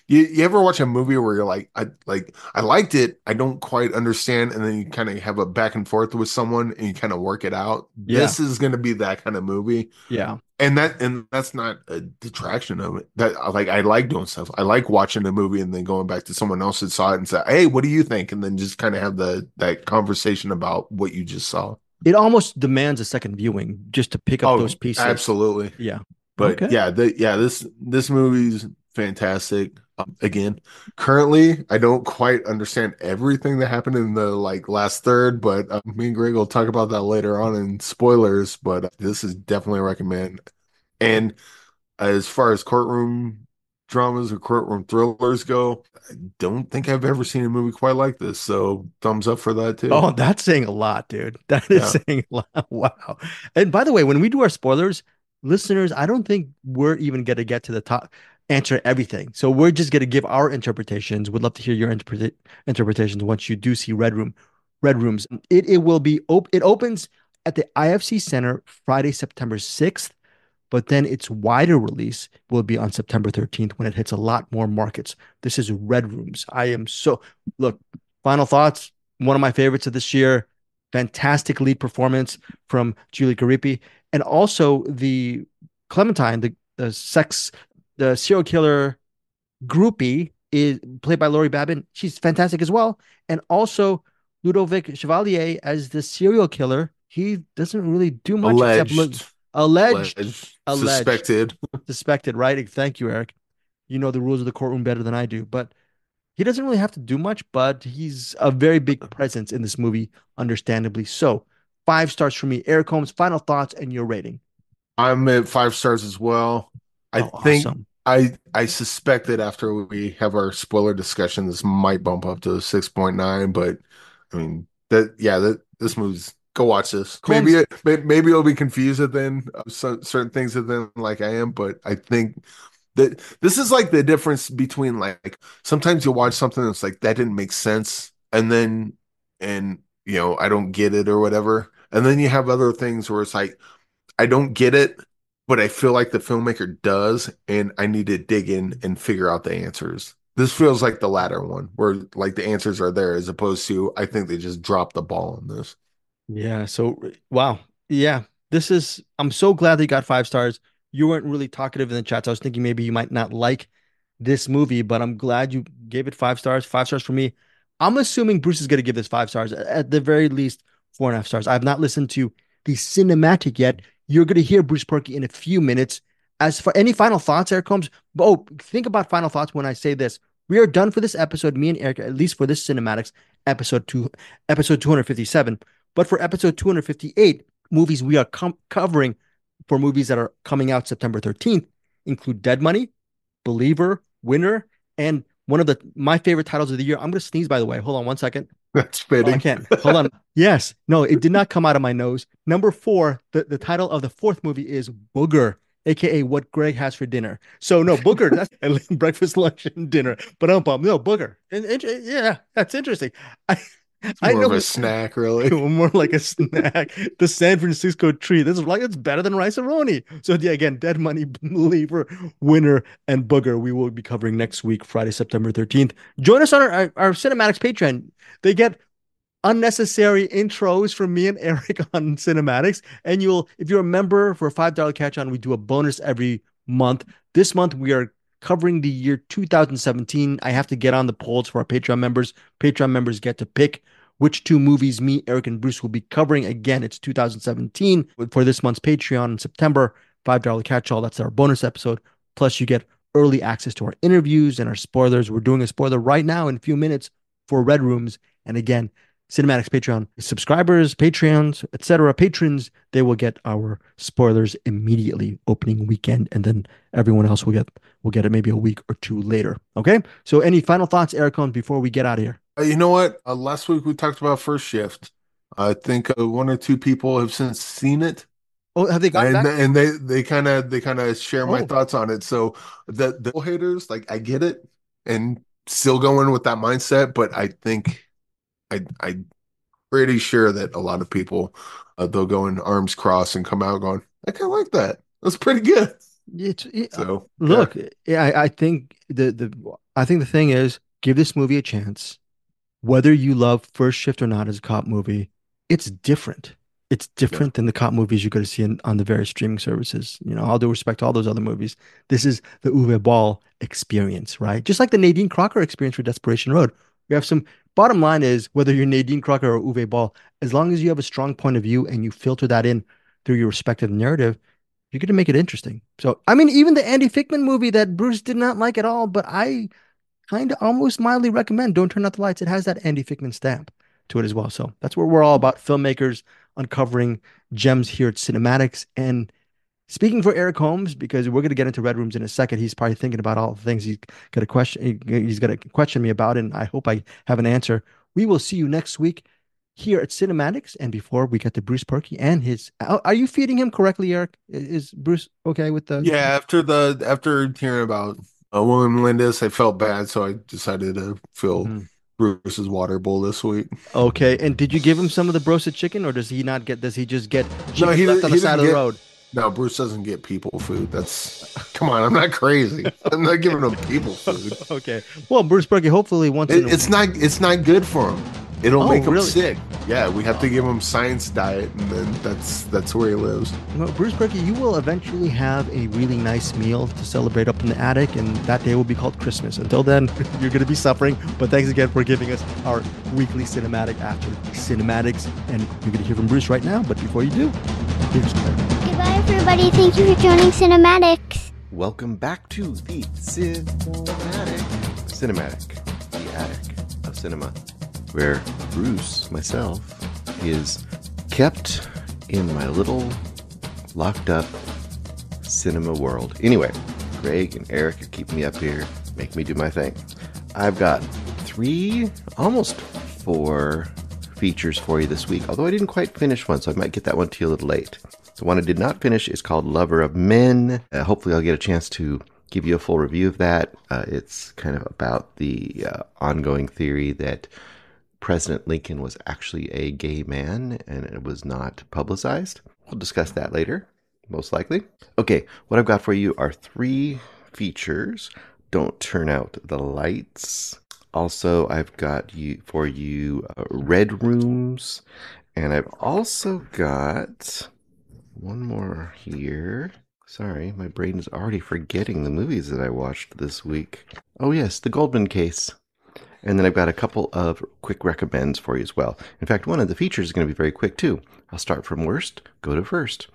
you ever watch a movie where you're like I liked it, I don't quite understand, and then you kind of have a back and forth with someone and you kind of work it out. Yeah. This is going to be that kind of movie. Yeah. And that's not a detraction of it. That like I like doing stuff. I like watching a movie and then going back to someone else that saw it and say, "Hey, what do you think?" And then just kind of have that conversation about what you just saw. It almost demands a second viewing just to pick up those Oh, pieces. absolutely. Yeah. But Okay. yeah, this movie's fantastic. Again, currently I don't quite understand everything that happened in the like last third, but me and Greg will talk about that later on in spoilers. But this is definitely a recommend. And as far as courtroom dramas or courtroom thrillers go, I don't think I've ever seen a movie quite like this. So thumbs up for that too. Oh, that's saying a lot, dude. That is Yeah. saying a lot. Wow. And by the way, when we do our spoilers, listeners, I don't think we're even going to get to the top, answer everything. So we're just going to give our interpretations. Would love to hear your interpretations once you do see Red Rooms. It will be it opens at the IFC Center Friday, September 6th, but then its wider release will be on September 13th when it hits a lot more markets. This is Red Rooms. I am so look, final thoughts. One of my favorites of this year. Fantastic lead performance from Julie Garipi. And also the Clementine, the serial killer groupie is played by Laurie Babin. She's fantastic as well. And also Ludovic Chevalier as the serial killer. He doesn't really do much except look Alleged, alleged, alleged, alleged, suspected. suspected, right? Thank you, Eric. You know the rules of the courtroom better than I do, but he doesn't really have to do much, but he's a very big presence in this movie, understandably so. 5 stars for me. Eric Holmes, final thoughts and your rating. I'm at 5 stars as well. I Oh, think awesome. I suspect that after we have our spoiler discussion, this might bump up to a 6.9, but I mean that this movie's go watch this. Holmes, Maybe you'll be confused at then certain things at then like I am, but I think that this is like the difference between like sometimes you'll watch something that's like that didn't make sense and I don't get it or whatever. And then you have other things where it's like I don't get it, but I feel like the filmmaker does, and I need to dig in and figure out the answers. This feels like the latter one, where like the answers are there, as opposed to I think they just dropped the ball on this. yeah, so wow. Yeah, I'm so glad that you got 5 stars. You weren't really talkative in the chat. So I was thinking maybe you might not like this movie, but I'm glad you gave it 5 stars. 5 stars for me. I'm assuming Bruce is going to give this 5 stars, at the very least 4.5 stars. I've not listened to the cinematic yet. You're going to hear Bruce Purkey in a few minutes. As for any final thoughts, Eric Holmes, think about final thoughts when I say this. We are done for this episode, me and Eric, at least for this Cinematics episode 257. But for episode 258, movies we are covering for movies that are coming out September 13th include Dead Money, Believer, Winner, and one of my favorite titles of the year. I'm going to sneeze, by the way. Hold on one second. That's fitting. I can't. Hold on. Yes. No, it did not come out of my nose. Number 4, the title of the 4th movie is Booger, aka What Greg Has for Dinner. So no, Booger, that's breakfast, lunch, and dinner. But no, Booger. Yeah, that's interesting. It's I more know of a snack, really. more like a snack. The San Francisco treat. It's better than rice-a-roni. So yeah, again, Dead Money, Believer, Winner, and Booger we will be covering next week, Friday, September 13th. Join us on our CinemAddicts Patreon. They get unnecessary intros from me and Eric on CinemAddicts. And if you're a member for a $5 catch-on, we do a bonus every month. This month we are covering the year 2017. I have to get on the polls for our Patreon members. Patreon members get to pick which 2 movies me, Eric, and Bruce will be covering. Again, it's 2017 for this month's Patreon in September. $5 catch-all. That's our bonus episode. Plus, you get early access to our interviews and our spoilers. We're doing a spoiler right now in a few minutes for Red Rooms. And again, CinemAddicts Patreon subscribers, Patreons, etc., patrons, they will get our spoilers immediately opening weekend, and then everyone else will get it maybe a week or 2 later. Okay. So any final thoughts, Eric Holmes, before we get out of here? You know what? Last week we talked about First Shift. I think 1 or 2 people have since seen it. Oh, have they gotten back? And they kind of share my thoughts on it. So the haters, like, I get it, and still going with that mindset, but I think I'm pretty sure that a lot of people they'll go in arms crossed and come out going, I kind of like that. That's pretty good. So look, yeah, I think I think the thing is, give this movie a chance. Whether you love First Shift or not as a cop movie, it's different. It's different than the cop movies you're going to see on the various streaming services. All due respect to all those other movies. This is the Uwe Ball experience, right? Just like the Nadine Crocker experience for Desperation Road. We have some bottom line is, whether you're Nadine Crocker or Uwe Ball, as long as you have a strong point of view and you filter that in through your respective narrative, you're going to make it interesting. So, I mean, even the Andy Fickman movie that Bruce did not like at all, but I kind of almost mildly recommend Don't Turn Out the Lights. It has that Andy Fickman stamp to it as well. So that's what we're all about, filmmakers uncovering gems here at CinemAddicts. And speaking for Eric Holmes, because we're going to get into Red Rooms in a second, he's probably thinking about all the things he's going to question me about, and I hope I have an answer. We will see you next week here at CinemAddicts. And before we get to Bruce Purkey and are you feeding him correctly, Eric? Is Bruce okay with the? Yeah, after hearing about William Melendez, I felt bad, so I decided to fill Bruce's water bowl this week. Okay, and did you give him some of the broasted chicken, or does he just get chicken left on the side of the road? No, Bruce doesn't get people food. Come on, I'm not crazy. I'm not giving him people food. Okay. Well, Bruce Purkey, hopefully it's not good for him. It'll make him sick. Yeah, we have to give him science diet, and then that's where he lives. Well, Bruce Purkey, you will eventually have a really nice meal to celebrate up in the attic, and that day will be called Christmas. Until then, you're going to be suffering. But thanks again for giving us our weekly cinematic after CinemAddicts, and you're going to hear from Bruce right now. But before you do, here's Claire. Goodbye, everybody. Thank you for joining CinemAddicts. Welcome back to the CinemAttic, the attic of cinema, where Bruce, myself, is kept in my little locked up cinema world. Anyway, Greg and Eric are keeping me up here, making me do my thing. I've got 3, almost 4 features for you this week, although I didn't quite finish one, so I might get that one to you a little late. The one I did not finish is called Lover of Men. Hopefully I'll get a chance to give you a full review of that. It's kind of about the ongoing theory that President Lincoln was actually a gay man and it was not publicized. We'll discuss that later, most likely. Okay, what I've got for you are 3 features. Don't Turn Out the Lights. Also, I've got for you Red Rooms. And I've also got one more here. Sorry, my brain is already forgetting the movies that I watched this week. Oh yes, The Goldman Case. And then I've got a couple of quick recommends for you as well. In fact, one of the features is going to be very quick too. I'll start from worst, go to first.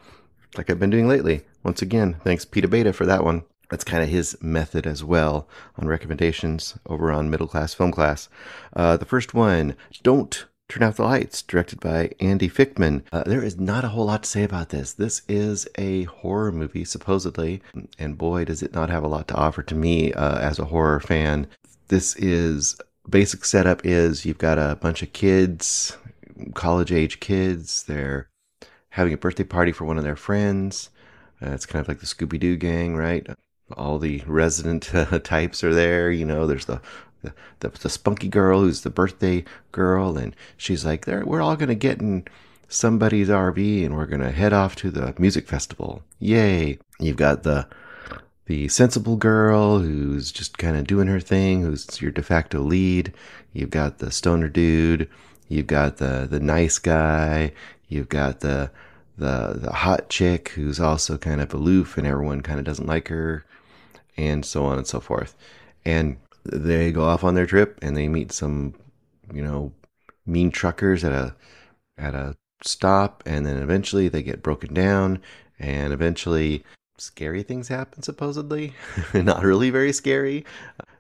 like I've been doing lately. Once again, thanks Peter Beta for that one. That's kind of his method as well on recommendations over on Middle Class Film Class. The first one, Don't Turn Out the Lights, directed by Andy Fickman. There is not a whole lot to say about this. This is a horror movie, supposedly, and boy, does it not have a lot to offer to me as a horror fan. This is, basic setup is you've got a bunch of kids, college-age kids. They're having a birthday party for one of their friends. It's kind of like the Scooby-Doo gang, right? All the resident types are there. You know, there's the spunky girl who's the birthday girl, and she's like, we're all going to get in somebody's RV and we're going to head off to the music festival. Yay. You've got the sensible girl who's just kind of doing her thing, who's your de facto lead. You've got the stoner dude. You've got the nice guy. You've got the hot chick who's also kind of aloof and everyone kind of doesn't like her, and so on and so forth. And they go off on their trip and they meet some, mean truckers at a stop, and then eventually they get broken down, and eventually scary things happen, supposedly. Not really very scary.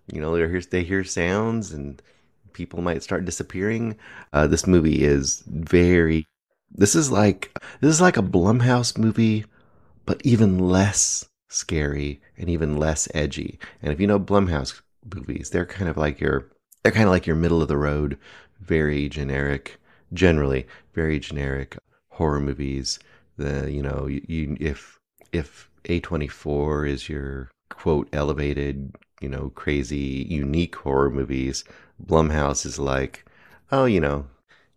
They hear sounds and people might start disappearing. This movie is this is like a Blumhouse movie, but even less scary and even less edgy. And if you know Blumhouse movies, they're kind of like your middle of the road, generally very generic horror movies. If A24 is your quote elevated, crazy, unique horror movies, Blumhouse is like, oh, yeah,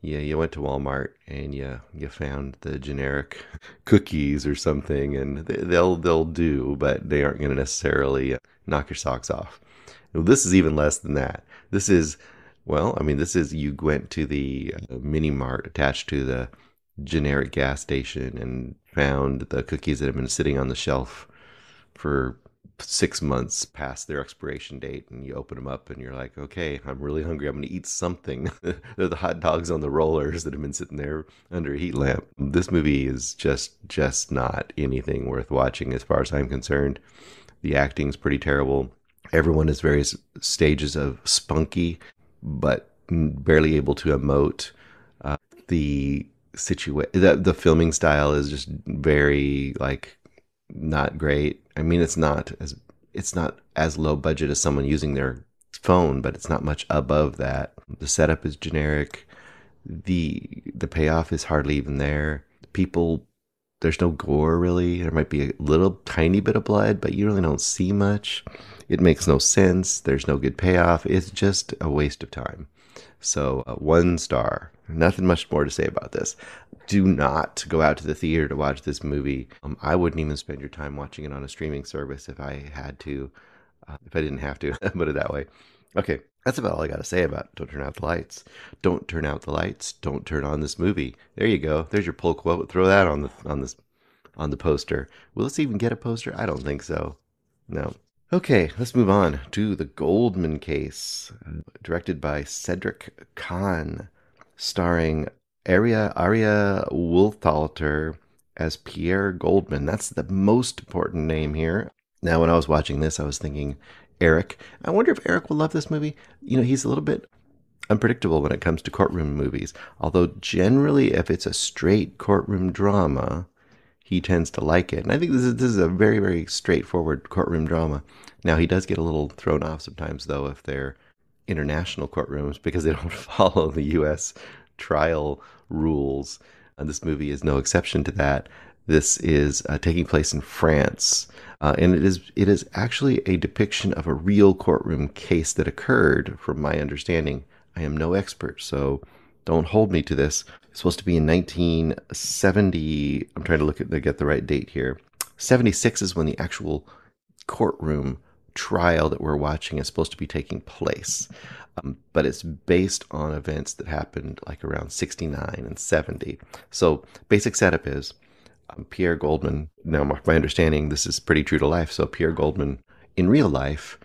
you went to Walmart and you found the generic cookies or something, and they'll do, but they aren't going to necessarily knock your socks off. This is even less than that. This is you went to the mini mart attached to the generic gas station and found the cookies that have been sitting on the shelf for 6 months past their expiration date, and you open them up and you're like, okay, I'm really hungry, I'm going to eat something. They're the hot dogs on the rollers that have been sitting there under a heat lamp. This movie is just not anything worth watching as far as I'm concerned. The acting's pretty terrible. Everyone is various stages of spunky, but barely able to emote. The filming style is just very not great. I mean, it's not as low budget as someone using their phone, but it's not much above that. The setup is generic. The payoff is hardly even there. There's no gore really. There might be a little tiny bit of blood, but you really don't see much. It makes no sense. There's no good payoff. It's just a waste of time. So 1 star. Nothing much more to say about this. Do not go out to the theater to watch this movie. I wouldn't even spend your time watching it on a streaming service if I had to, if I didn't have to, put it that way. Okay, that's about all I got to say about Don't Turn Out the Lights. Don't turn out the lights. Don't turn on this movie. There you go. There's your pull quote. Throw that on the poster. Will this even get a poster? I don't think so. No. Okay, let's move on to The Goldman Case, directed by Cedric Kahn, starring Aria Wolfalter as Pierre Goldman. That's the most important name here. Now, when I was watching this, I was thinking, Eric. I wonder if Eric will love this movie. He's a little bit unpredictable when it comes to courtroom movies, although generally, if it's a straight courtroom drama, he tends to like it. And I think this is a very, very straightforward courtroom drama. Now, he does get a little thrown off sometimes, though, if they're international courtrooms, because they don't follow the U.S. trial rules. And this movie is no exception to that. This is taking place in France. And it is actually a depiction of a real courtroom case that occurred, from my understanding. I am no expert, so don't hold me to this. It's supposed to be in 1970. I'm trying to get the right date here. 76 is when the actual courtroom trial that we're watching is supposed to be taking place. But it's based on events that happened around 69 and 70. So basic setup is Pierre Goldman. Now, my understanding, this is pretty true to life. So Pierre Goldman, in real life,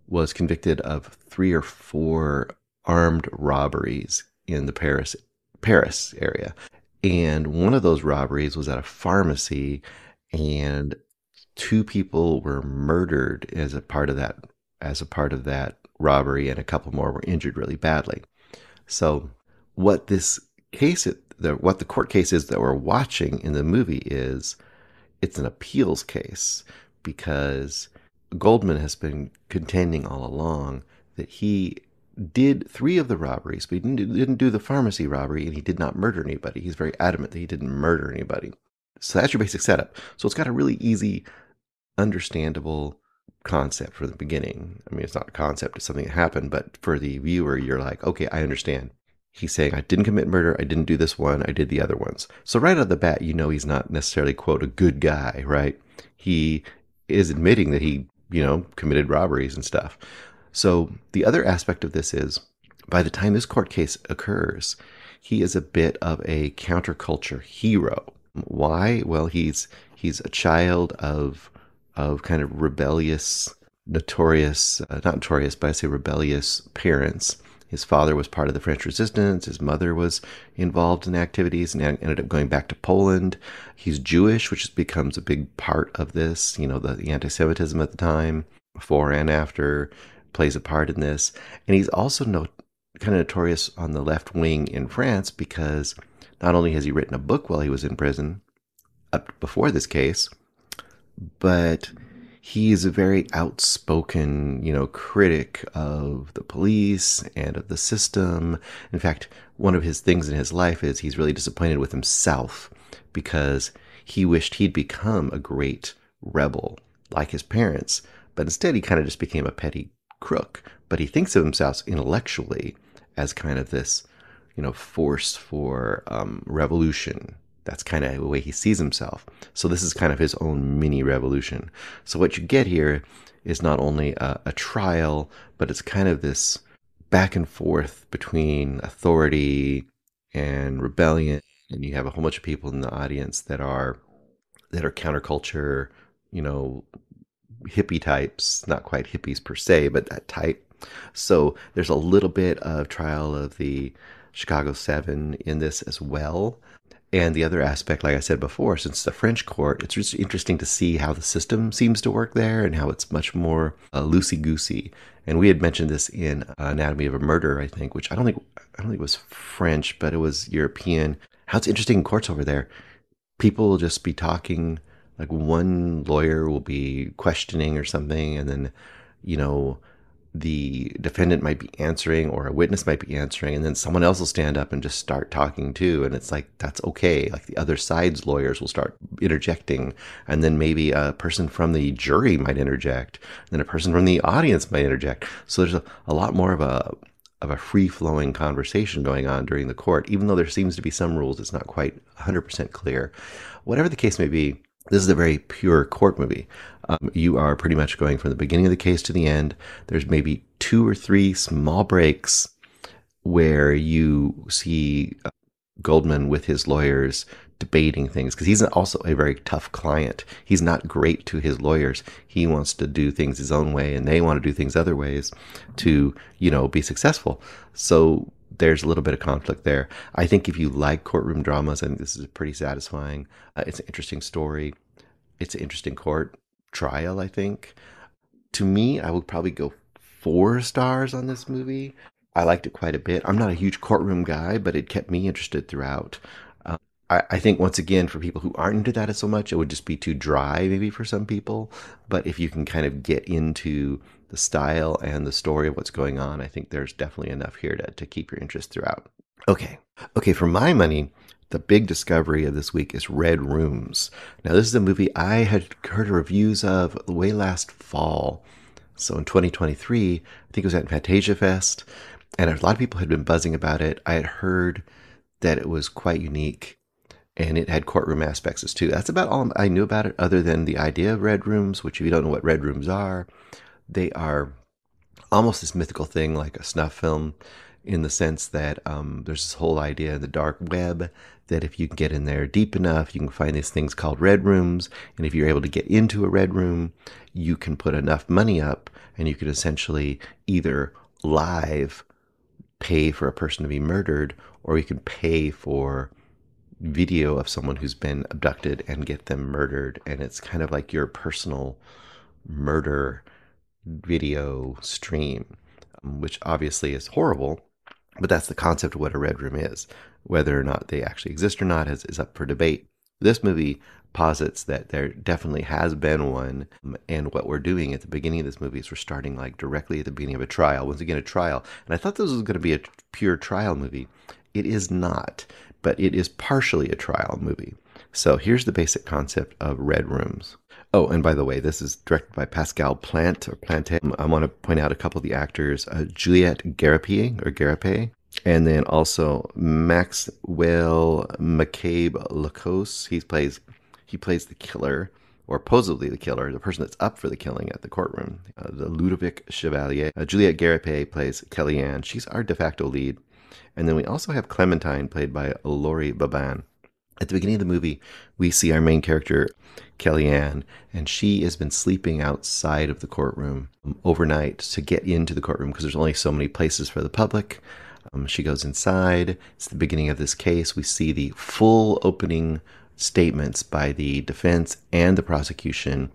was convicted of 3 or 4 armed robberies in the Paris area. And one of those robberies was at a pharmacy, and 2 people were murdered as a part of that robbery, and a couple more were injured really badly. So what this what the court case is that we're watching in the movie is, it's an appeals case, because Goldman has been contending all along that he did 3 of the robberies, but he didn't do the pharmacy robbery, and he did not murder anybody. He's very adamant that he didn't murder anybody. So that's your basic setup. So it's got a really easy, understandable concept from the beginning. I mean, it's not a concept, it's something that happened, but for the viewer, you're like, okay, I understand. He's saying, I didn't commit murder, I didn't do this one, I did the other ones. So right out of the bat, you know he's not necessarily, quote, a good guy, right? He is admitting that he, committed robberies and stuff. So the other aspect of this is, by the time this court case occurs, he is a bit of a counterculture hero. Why? Well, he's a child of kind of rebellious, notorious, not notorious, but I say rebellious parents. His father was part of the French Resistance. His mother was involved in activities and ended up going back to Poland. He's Jewish, which becomes a big part of this. The anti-Semitism at the time, before and after, plays a part in this. And he's also kind of notorious on the left wing in France, because not only has he written a book while he was in prison, up before this case, but he's a very outspoken, critic of the police and of the system. In fact, one of his things in his life is he's really disappointed with himself, because he wished he'd become a great rebel like his parents, but instead he kind of just became a petty crook. But he thinks of himself intellectually as kind of this, force for revolution. That's kind of the way he sees himself. So this is kind of his own mini revolution. So what you get here is not only a trial, but it's kind of this back and forth between authority and rebellion. And you have a whole bunch of people in the audience that are counterculture, hippie types, not quite hippies per se, but that type. So there's a little bit of trial of the Chicago 7 in this as well. And the other aspect, like I said before, since it's a French court, it's just interesting to see how the system seems to work there and how it's much more loosey-goosey. And we had mentioned this in Anatomy of a Murder, I think, which I don't think it was French, but it was European. How it's interesting in courts over there. People will just be talking, like one lawyer will be questioning or something, and then, the defendant might be answering, or a witness might be answering, and then someone else will stand up and just start talking too. And it's like, that's okay. Like the other side's lawyers will start interjecting, and then maybe a person from the jury might interject, and then a person from the audience might interject. So there's a lot more of a free-flowing conversation going on during the court, even though there seems to be some rules. It's not quite 100% clear. Whatever the case may be, this is a very pure court movie. You are pretty much going from the beginning of the case to the end. There's maybe 2 or 3 small breaks where you see Goldman with his lawyers debating things, because he's also a very tough client. He's not great to his lawyers. He wants to do things his own way, and they want to do things other ways to, be successful. So there's a little bit of conflict there. I think if you like courtroom dramas, I think this is pretty satisfying. It's an interesting story. It's an interesting court trial, I think. To me, I would probably go 4 stars on this movie. I liked it quite a bit. I'm not a huge courtroom guy, but it kept me interested throughout. I think, once again, for people who aren't into that so much, it would just be too dry maybe for some people. But if you can kind of get into the style and the story of what's going on, I think there's definitely enough here to keep your interest throughout. Okay, for my money, the big discovery of this week is Red Rooms. Now, this is a movie I had heard reviews of way last fall. So in 2023, I think it was at Fantasia Fest, and a lot of people had been buzzing about it. I had heard that it was quite unique, and it had courtroom aspects too. That's about all I knew about it, other than the idea of Red Rooms, which, if you don't know what Red Rooms are, they are almost this mythical thing like a snuff film, in the sense that there's this whole idea in the dark web that if you can get in there deep enough, you can find these things called red rooms. And if you're able to get into a red room, you can put enough money up, and you can essentially either live pay for a person to be murdered, or you can pay for video of someone who's been abducted and get them murdered. And it's kind of like your personal murder video stream, which obviously is horrible, but that's the concept of what a red room is. Whether or not they actually exist or not is up for debate. This movie posits that there definitely has been one, and what we're doing at the beginning of this movie is we're starting like directly at the beginning of a trial. Once again, a trial. And I thought this was going to be a pure trial movie. It is not, but it is partially a trial movie. So here's the basic concept of red rooms. Oh, and by the way, this is directed by Pascal Plante. I want to point out a couple of the actors: Juliette Garape, and then also Maxwell McCabe-Lacoste. He plays the killer, or supposedly the killer, the person that's up for the killing at the courtroom, the Ludovic Chevalier. Juliette Garape plays Kellyanne. She's our de facto lead. And then we also have Clementine, played by Laurie Baban. At the beginning of the movie, we see our main character, Kellyanne, and she has been sleeping outside of the courtroom overnight to get into the courtroom because there's only so many places for the public. She goes inside. It's the beginning of this case. We see the full opening statements by the defense and the prosecution,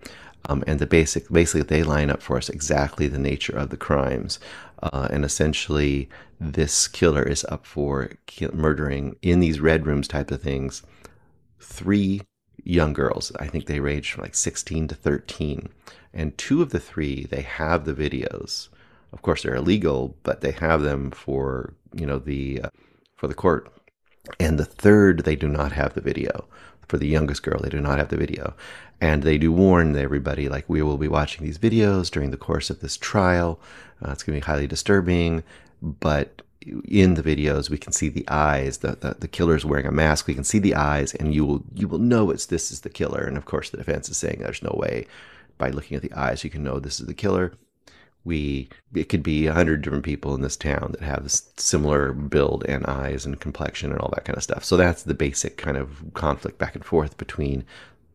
and basically they line up for us exactly the nature of the crimes. And essentially, this killer is up for murdering, in these red rooms type of things, 3 young girls. I think they range from like 16 to 13. And 2 of the 3, they have the videos. Of course, they're illegal, but they have them for, for the court. And the 3rd, they do not have the video. For the youngest girl, they do not have the video. And they do warn everybody, like, we will be watching these videos during the course of this trial. It's going to be highly disturbing, but in the videos, we can see the eyes. The killer is wearing a mask. We can see the eyes, and you will know this is the killer. And of course, the defense is saying there's no way by looking at the eyes you can know this is the killer. It could be 100 different people in this town that have this similar build and eyes and complexion and all that kind of stuff. So that's the basic kind of conflict back and forth between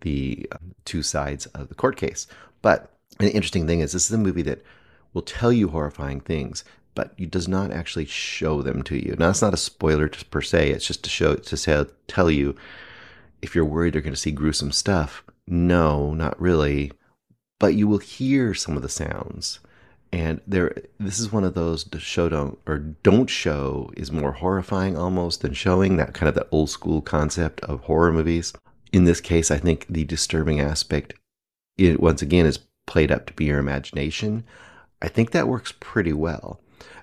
the 2 sides of the court case. But an interesting thing is, this is a movie that will tell you horrifying things, but it does not actually show them to you. Now, it's not a spoiler per se. It's just to tell you, if you're worried you're going to see gruesome stuff, no, not really. But you will hear some of the sounds. And this is one of those don't show is more horrifying almost than showing, that old school concept of horror movies. In this case, I think the disturbing aspect, once again, is played up to be your imagination. I think that works pretty well.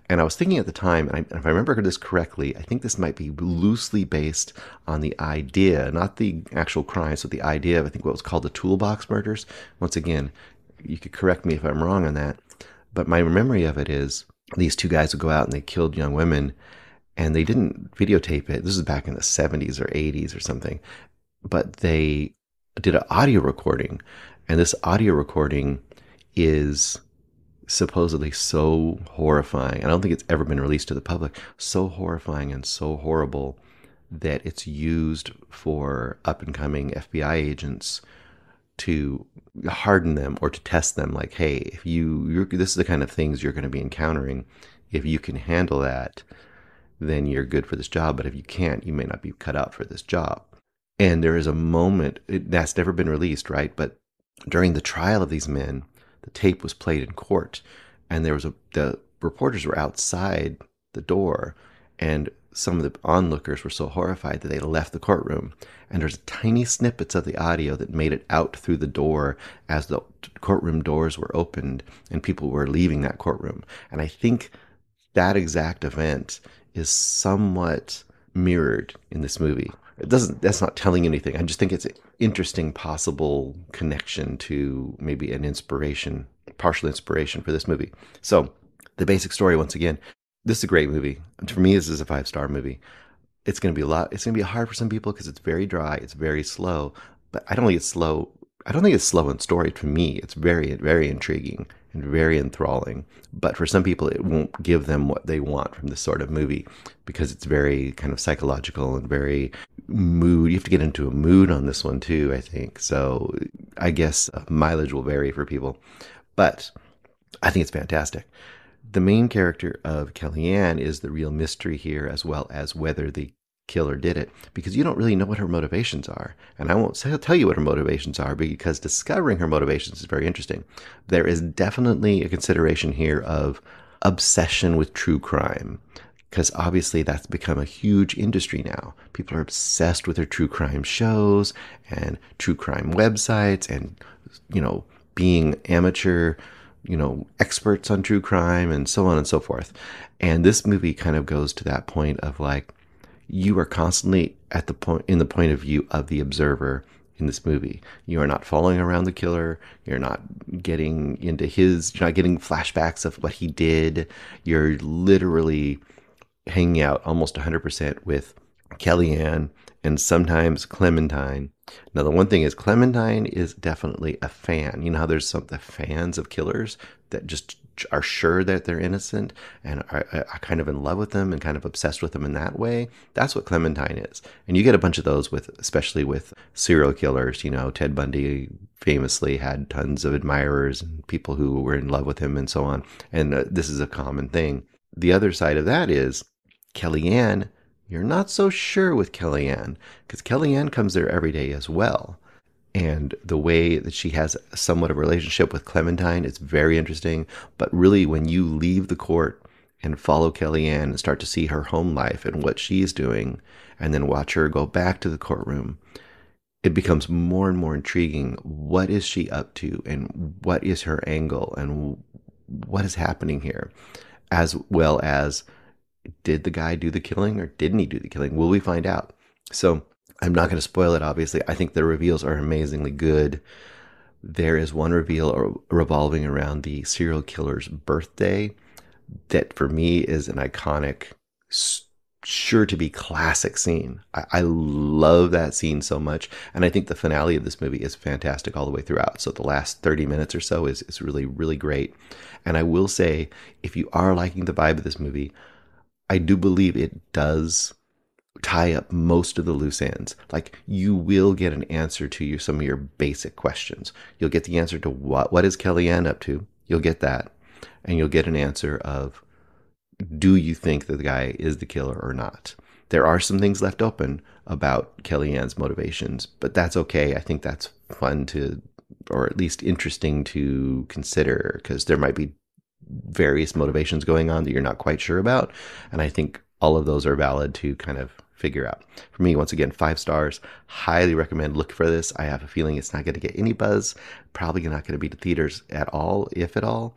And I was thinking at the time, and if I remember this correctly, I think this might be loosely based on the idea, not the actual crimes, but the idea of, I think, what was called the toolbox murders. Once again, you could correct me if I'm wrong on that. But my memory of it is these 2 guys would go out and they killed young women, and they didn't videotape it. This is back in the 70s or 80s or something. But they did an audio recording. And this audio recording is supposedly so horrifying. I don't think it's ever been released to the public. So horrifying and so horrible that it's used for up-and-coming FBI agents to harden them or to test them, like, hey, if this is the kind of things you're going to be encountering. If you can handle that, then you're good for this job. But if you can't, you may not be cut out for this job. And there is a moment that's never been released, right? But during the trial of these men, the tape was played in court, and the reporters were outside the door, and some of the onlookers were so horrified that they left the courtroom. And there's tiny snippets of the audio that made it out through the door as the courtroom doors were opened and people were leaving that courtroom. And I think that exact event is somewhat mirrored in this movie. That's not telling you anything. I just think it's an interesting possible connection to maybe partial inspiration for this movie. So the basic story, once again, this is a great movie. For me, this is a 5-star movie. It's going to be hard for some people because it's very dry. It's very slow, but I don't think it's slow. I don't think it's slow in story. For me, it's very, very intriguing and very enthralling. But for some people, it won't give them what they want from this sort of movie because it's very kind of psychological and very mood. You have to get into a mood on this one too, I think. So I guess mileage will vary for people, but I think it's fantastic. The main character of Kellyanne is the real mystery here, as well as whether the killer did it, because you don't really know what her motivations are. And I won't tell you what her motivations are, because discovering her motivations is very interesting. There is definitely a consideration here of obsession with true crime, because obviously that's become a huge industry now. People are obsessed with their true crime shows and true crime websites, and, being amateur, experts on true crime, and so on and so forth. And this movie kind of goes to that point of like, you are constantly at the point of view of the observer in this movie. You are not following around the killer. You're not getting you're not getting flashbacks of what he did. You're literally hanging out almost 100% with Kellyanne and sometimes Clementine. Now, the one thing is, Clementine is definitely a fan. You know how there's the fans of killers that just are sure that they're innocent and are kind of in love with them and kind of obsessed with them in that way. That's what Clementine is. And you get a bunch of those especially with serial killers. Ted Bundy famously had tons of admirers and people who were in love with him and so on. And this is a common thing. The other side of that is Kellyanne. You're not so sure with Kellyanne, because Kellyanne comes there every day as well. And the way that she has somewhat of a relationship with Clementine is very interesting. But really, when you leave the court and follow Kellyanne and start to see her home life and what she's doing, and then watch her go back to the courtroom, it becomes more and more intriguing. What is she up to, and what is her angle, and what is happening here? As well as, did the guy do the killing or didn't he do the killing? Will we find out? So I'm not going to spoil it, obviously. I think the reveals are amazingly good. There is one reveal revolving around the serial killer's birthday that for me is an iconic, sure to be classic scene. I love that scene so much. And I think the finale of this movie is fantastic all the way throughout. So the last 30 minutes or so is really, really great. And I will say, if you are liking the vibe of this movie, I do believe it does tie up most of the loose ends. Like, you will get an answer to some of your basic questions. You'll get the answer to what is Kellyanne up to? You'll get that. And you'll get an answer of, do you think that the guy is the killer or not? There are some things left open about Kellyanne's motivations, but that's okay. I think that's fun or at least interesting to consider, because there might be various motivations going on that you're not quite sure about. And I think all of those are valid to kind of figure out. For me, once again, 5 stars. Highly recommend. Look for this. I have a feeling it's not going to get any buzz. Probably not going to be to theaters at all, if at all.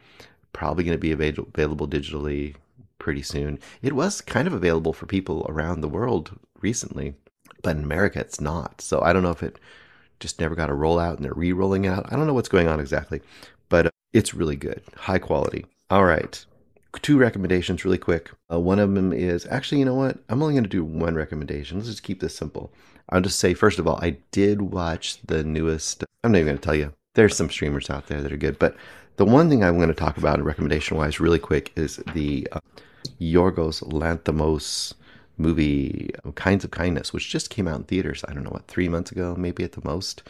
Probably going to be available digitally pretty soon. It was kind of available for people around the world recently, but in America it's not. So I don't know if it just never got a rollout and they're re-rolling it out. I don't know what's going on exactly, but it's really good. High quality. All right. 2 recommendations really quick. One of them is, actually, you know what? I'm only going to do one recommendation. Let's just keep this simple. I'll just say, first of all, I did watch the newest. I'm not even going to tell you. There's some streamers out there that are good. But the one thing I'm going to talk about recommendation-wise really quick is the Yorgos Lanthimos movie, Kinds of Kindness, which just came out in theaters, I don't know, 3 months ago, maybe at the most.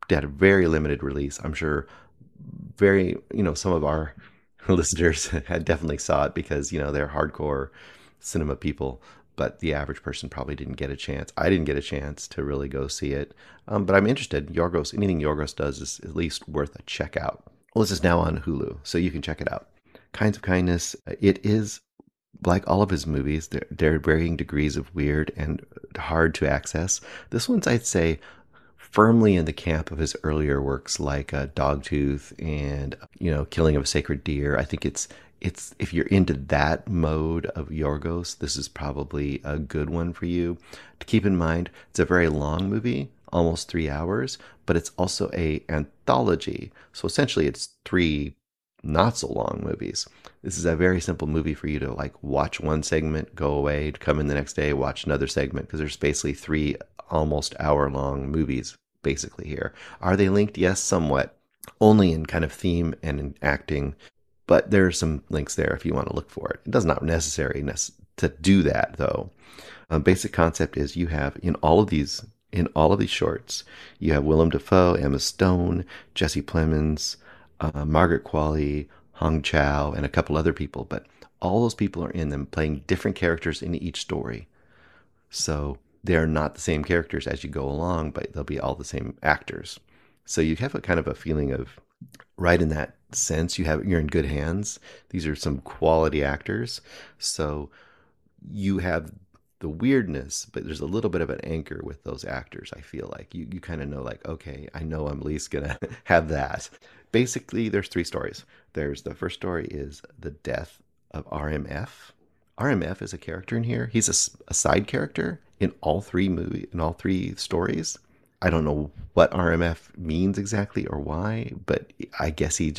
It had a very limited release. I'm sure some of our listeners had definitely saw it because, they're hardcore cinema people, but the average person probably didn't get a chance. I didn't get a chance to really go see it, but I'm interested. Anything Yorgos does is at least worth a check out. Well, this is now on Hulu, so you can check it out. Kinds of Kindness, it is like all of his movies. There are varying degrees of weird and hard to access. This one's, I'd say, firmly in the camp of his earlier works like Dogtooth and Killing of a Sacred Deer. I think it's if you're into that mode of Yorgos, this is probably a good one for you. To keep in mind, it's a very long movie, almost 3 hours, but it's also a anthology. So essentially, it's 3 not so long movies. This is a very simple movie for you to watch one segment, go away, come in the next day, watch another segment, because there's basically 3 almost hour-long movies basically here. Are they linked? Yes, somewhat. Only in kind of theme and in acting, but there are some links there if you want to look for it. It does not necessary to do that, though. Basic concept is you have in all of these shorts, you have Willem Dafoe, Emma Stone, Jesse Plemons, Margaret Qualley, Hong Chow, and a couple other people, but all those people are in them playing different characters in each story. So they're not the same characters as you go along, but they'll be all the same actors. So you have a kind of a feeling of, right in that sense, you're in good hands. These are some quality actors. So you have the weirdness, but there's a little bit of an anchor with those actors. I feel like you kind of know, like, okay, I know I'm at least gonna have that. Basically, there's 3 stories. There's the first story is the death of RMF. RMF is a character in here. He's a side character in all 3 stories. I don't know what RMF means exactly or why, but I guess he's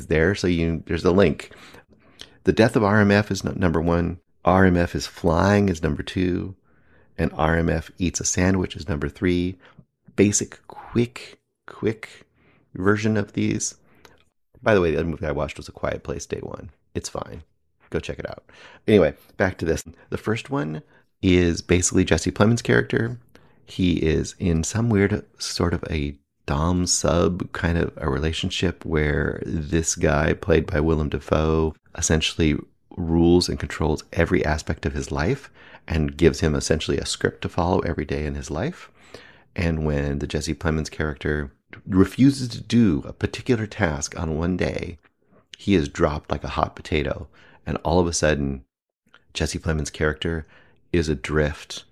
there. So there's a link. The death of RMF is number 1. RMF is flying is number 2. And RMF eats a sandwich is number 3. Basic, quick version of these. By the way, the other movie I watched was A Quiet Place Day 1. It's fine. Go check it out. Anyway, back to this. The first one is basically Jesse Plemons' character. He is in some weird sort of a dom sub kind of a relationship where this guy, played by Willem Dafoe, essentially rules and controls every aspect of his life and gives him essentially a script to follow every day in his life. And when the Jesse Plemons character refuses to do a particular task on one day, he is dropped like a hot potato. And all of a sudden, Jesse Plemons' character is adrift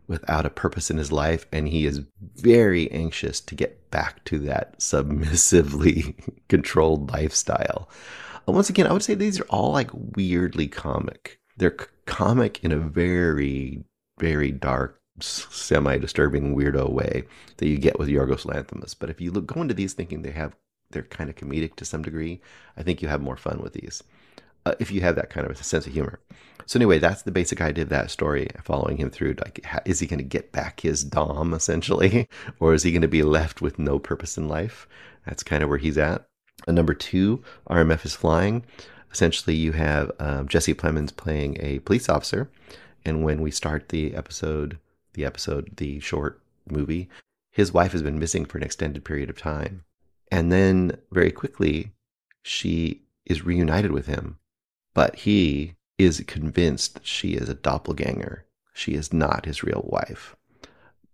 without a purpose in his life, and he is very anxious to get back to that submissively controlled lifestyle. Once again, I would say these are all like weirdly comic. They're comic in a very, very dark, semi-disturbing, weirdo way that you get with Yorgos Lanthimos. But if you go into these thinking they're kind of comedic to some degree, I think you have more fun with these. If you have that kind of a sense of humor. So anyway, that's the basic idea of that story, following him through. Like, is he going to get back his dom, essentially? Or is he going to be left with no purpose in life? That's kind of where he's at. And number 2, RMF is flying. Essentially, you have Jesse Plemons playing a police officer. And when we start the short movie, his wife has been missing for an extended period of time. And then very quickly, she is reunited with him. But he is convinced that she is a doppelganger. She is not his real wife.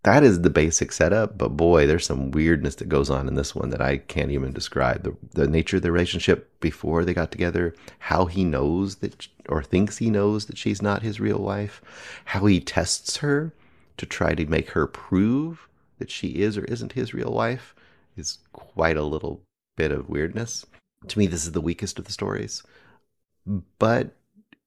That is the basic setup, but boy, there's some weirdness that goes on in this one that I can't even describe. The nature of the relationship before they got together, how he knows that, or thinks he knows that she's not his real wife, how he tests her to try to make her prove that she is or isn't his real wife, is quite a little bit of weirdness. To me, this is the weakest of the stories. But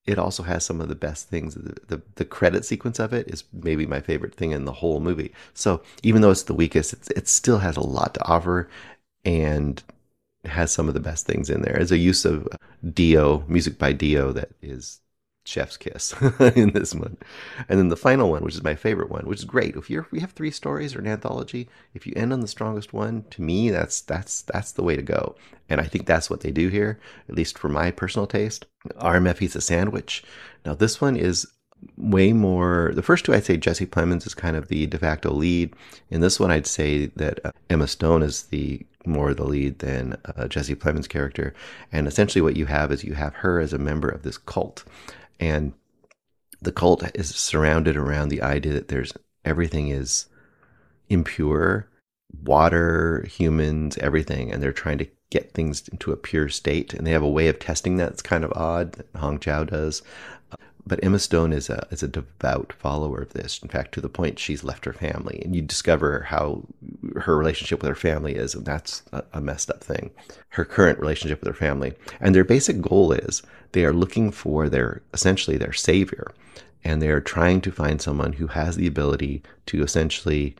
it also has some of the best things. The credit sequence of it is maybe my favorite thing in the whole movie. So even though it's the weakest, it still has a lot to offer and has some of the best things in there. There's a use of Dio, music by Dio, that is chef's kiss in this one. And then the final one, which is my favorite one, which is great. If we have 3 stories or an anthology, if you end on the strongest one, to me, that's the way to go. And I think that's what they do here, at least for my personal taste. RMF eats a sandwich. Now this one is way more, the first 2 I'd say Jesse Plemons is kind of the de facto lead. In this one I'd say that Emma Stone is more the lead than Jesse Plemons' character. And essentially what you have is you have her as a member of this cult. And the cult is surrounded around the idea that everything is impure, water, humans, everything, and they're trying to get things into a pure state. And they have a way of testing that that's kind of odd, that Hong Chow does. But Emma Stone is a devout follower of this. In fact, to the point she's left her family. And you discover how her relationship with her family is, and that's a messed up thing. Her current relationship with her family. And their basic goal is they are looking for essentially their savior. And they are trying to find someone who has the ability to essentially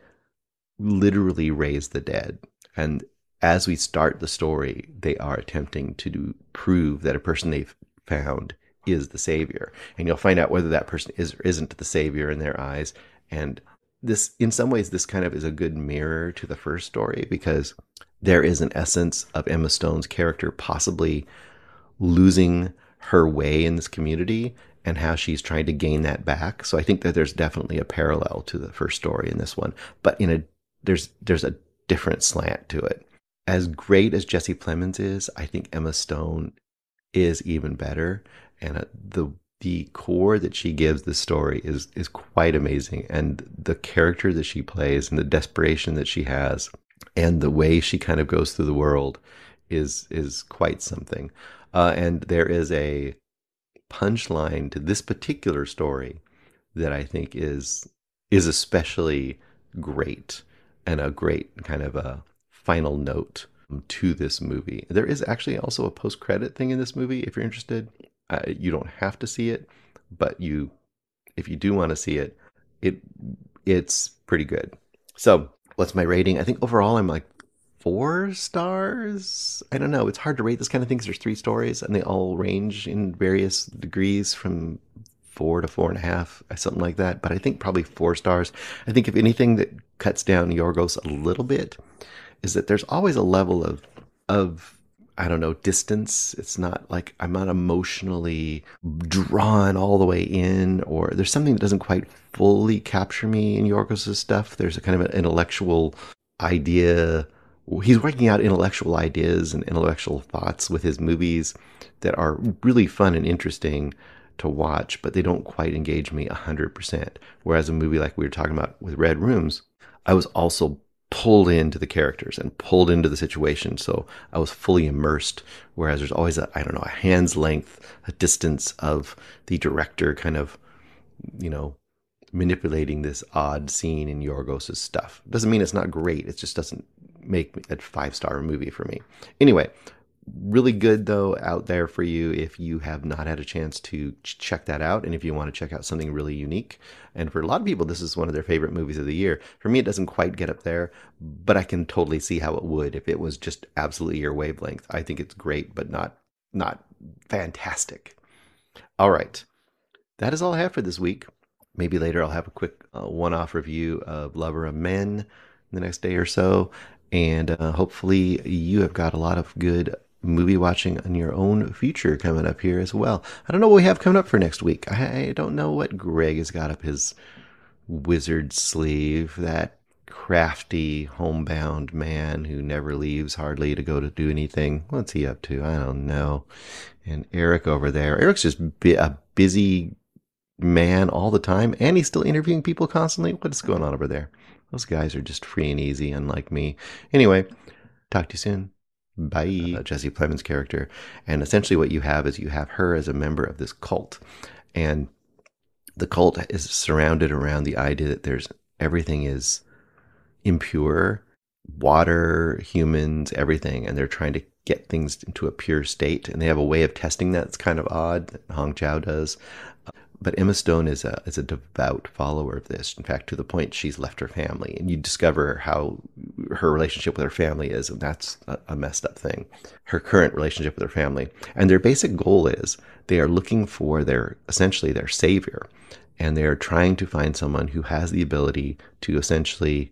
literally raise the dead. And as we start the story, they are attempting to prove that a person they've found is the savior. And you'll find out whether that person is or isn't the savior in their eyes. And this, in some ways, this kind of is a good mirror to the first story, because there is an essence of Emma Stone's character possibly losing her way in this community and how she's trying to gain that back. So I think that there's definitely a parallel to the first story in this one, but there's a different slant to it. As great as Jesse Plemons is, I think Emma Stone is even better. And the core that she gives the story is quite amazing, and the character that she plays and the desperation that she has and the way she kind of goes through the world is quite something. And there is a punchline to this particular story that I think is especially great, and a great kind of a final note to this movie. There is actually also a post-credit thing in this movie if you're interested. You don't have to see it, but if you do want to see it, it's pretty good. So what's my rating? I think overall I'm like 4 stars. I don't know. It's hard to rate this kind of thing because there's 3 stories and they all range in various degrees from 4 to 4.5, something like that. But I think probably 4 stars. I think if anything that cuts down Yorgos a little bit is that there's always a level of I don't know, distance. It's not like I'm not emotionally drawn all the way in, or there's something that doesn't quite fully capture me in Yorgos' stuff. There's a kind of an intellectual idea. He's working out intellectual ideas and intellectual thoughts with his movies that are really fun and interesting to watch, but they don't quite engage me 100%. Whereas a movie like we were talking about with Red Rooms, I was also pulled into the characters and pulled into the situation. So I was fully immersed, whereas there's always a hand's length, a distance of the director kind of, manipulating this odd scene in Yorgos' stuff. Doesn't mean it's not great. It just doesn't make a 5-star movie for me. Anyway, really good though out there for you if you have not had a chance to check that out, and if you want to check out something really unique. And for a lot of people, this is one of their favorite movies of the year. For me, it doesn't quite get up there, but I can totally see how it would if it was just absolutely your wavelength. I think it's great, but not fantastic. All right, that is all I have for this week. Maybe later I'll have a quick one-off review of Lover of Men the next day or so. And hopefully you have got a lot of good movie watching on your own future coming up here as well. I don't know what we have coming up for next week. I don't know what Greg has got up his wizard sleeve, that crafty homebound man who never leaves hardly to go to do anything. What's he up to? I don't know. And Eric over there. Eric's just a busy man all the time, and he's still interviewing people constantly. What's going on over there? Those guys are just free and easy, unlike me. Anyway, talk to you soon. Bye. Jesse Plemons' character. And essentially what you have is you have her as a member of this cult. And the cult is surrounded around the idea that everything is impure. Water, humans, everything. And they're trying to get things into a pure state. And they have a way of testing that. It's kind of odd that Hong Chow does. But Emma Stone is a devout follower of this. In fact, to the point she's left her family. And you discover how her relationship with her family is, and that's a messed up thing. Her current relationship with her family. And their basic goal is they are looking for essentially their savior. And they are trying to find someone who has the ability to essentially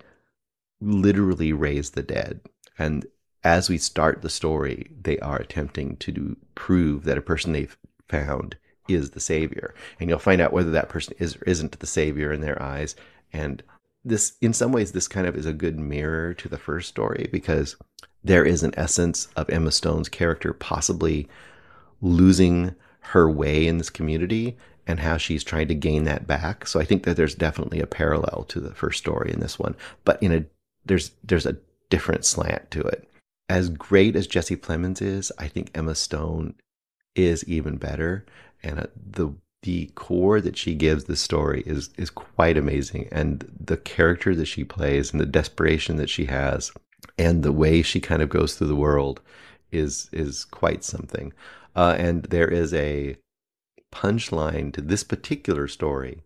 literally raise the dead. And as we start the story, they are attempting to prove that a person they've found is the savior, and you'll find out whether that person is or isn't the savior in their eyes. And this, in some ways, this kind of is a good mirror to the first story, because there is an essence of Emma Stone's character possibly losing her way in this community and how she's trying to gain that back. So I think that there's definitely a parallel to the first story in this one, but there's a different slant to it. As great as Jesse Plemons is, I think Emma Stone is even better. And the core that she gives the story is quite amazing. And the character that she plays and the desperation that she has and the way she kind of goes through the world is quite something. And there is a punchline to this particular story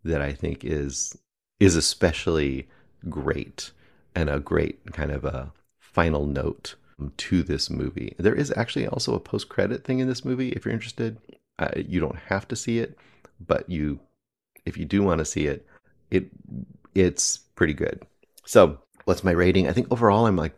that I think is especially great, and a great kind of a final note to this movie. There is actually also a post-credit thing in this movie if you're interested. You don't have to see it, but if you do want to see it, it's pretty good. So what's my rating? I think overall I'm like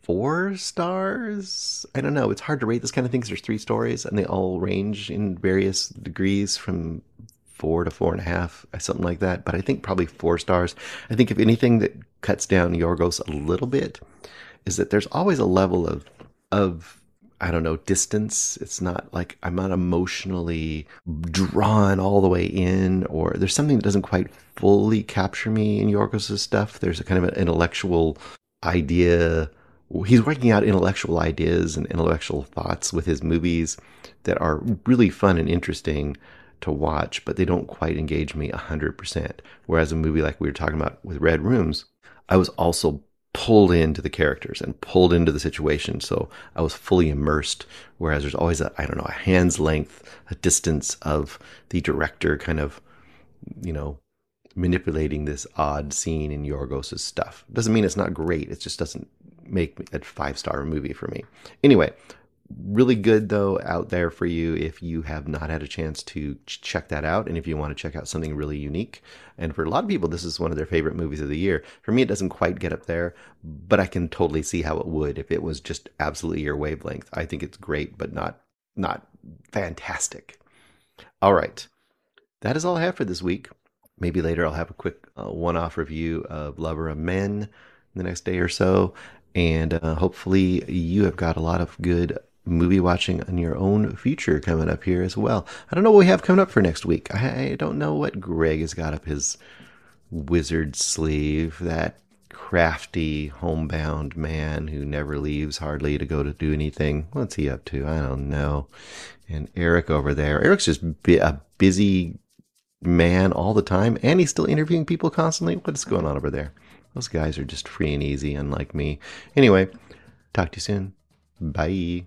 4 stars. I don't know. It's hard to rate this kind of thing because there's 3 stories and they all range in various degrees from 4 to 4.5, something like that. But I think probably 4 stars. I think if anything that cuts down Yorgos a little bit is that there's always a level of I don't know, distance. It's not like I'm not emotionally drawn all the way in, or there's something that doesn't quite fully capture me in Yorgos' stuff. There's a kind of an intellectual idea. He's working out intellectual ideas and intellectual thoughts with his movies that are really fun and interesting to watch, but they don't quite engage me 100%. Whereas a movie like we were talking about with Red Rooms, I was also pulled into the characters and pulled into the situation. So I was fully immersed. Whereas there's always a hand's length, a distance of the director kind of, manipulating this odd scene in Yorgos' stuff. Doesn't mean it's not great. It just doesn't make a 5-star movie for me. Anyway, really good though out there for you if you have not had a chance to check that out, and if you want to check out something really unique. And for a lot of people, this is one of their favorite movies of the year. For me, it doesn't quite get up there, but I can totally see how it would if it was just absolutely your wavelength. I think it's great, but not fantastic. All right, that is all I have for this week. Maybe later I'll have a quick one-off review of Lover of Men the next day or so. And hopefully you have got a lot of good movie watching in your own future coming up here as well. I don't know what we have coming up for next week. I don't know what Greg has got up his wizard sleeve, that crafty homebound man who never leaves hardly to go to do anything. What's he up to? I don't know. And Eric over there. Eric's just a busy man all the time, and he's still interviewing people constantly. What's going on over there? Those guys are just free and easy, unlike me. Anyway, talk to you soon. Bye.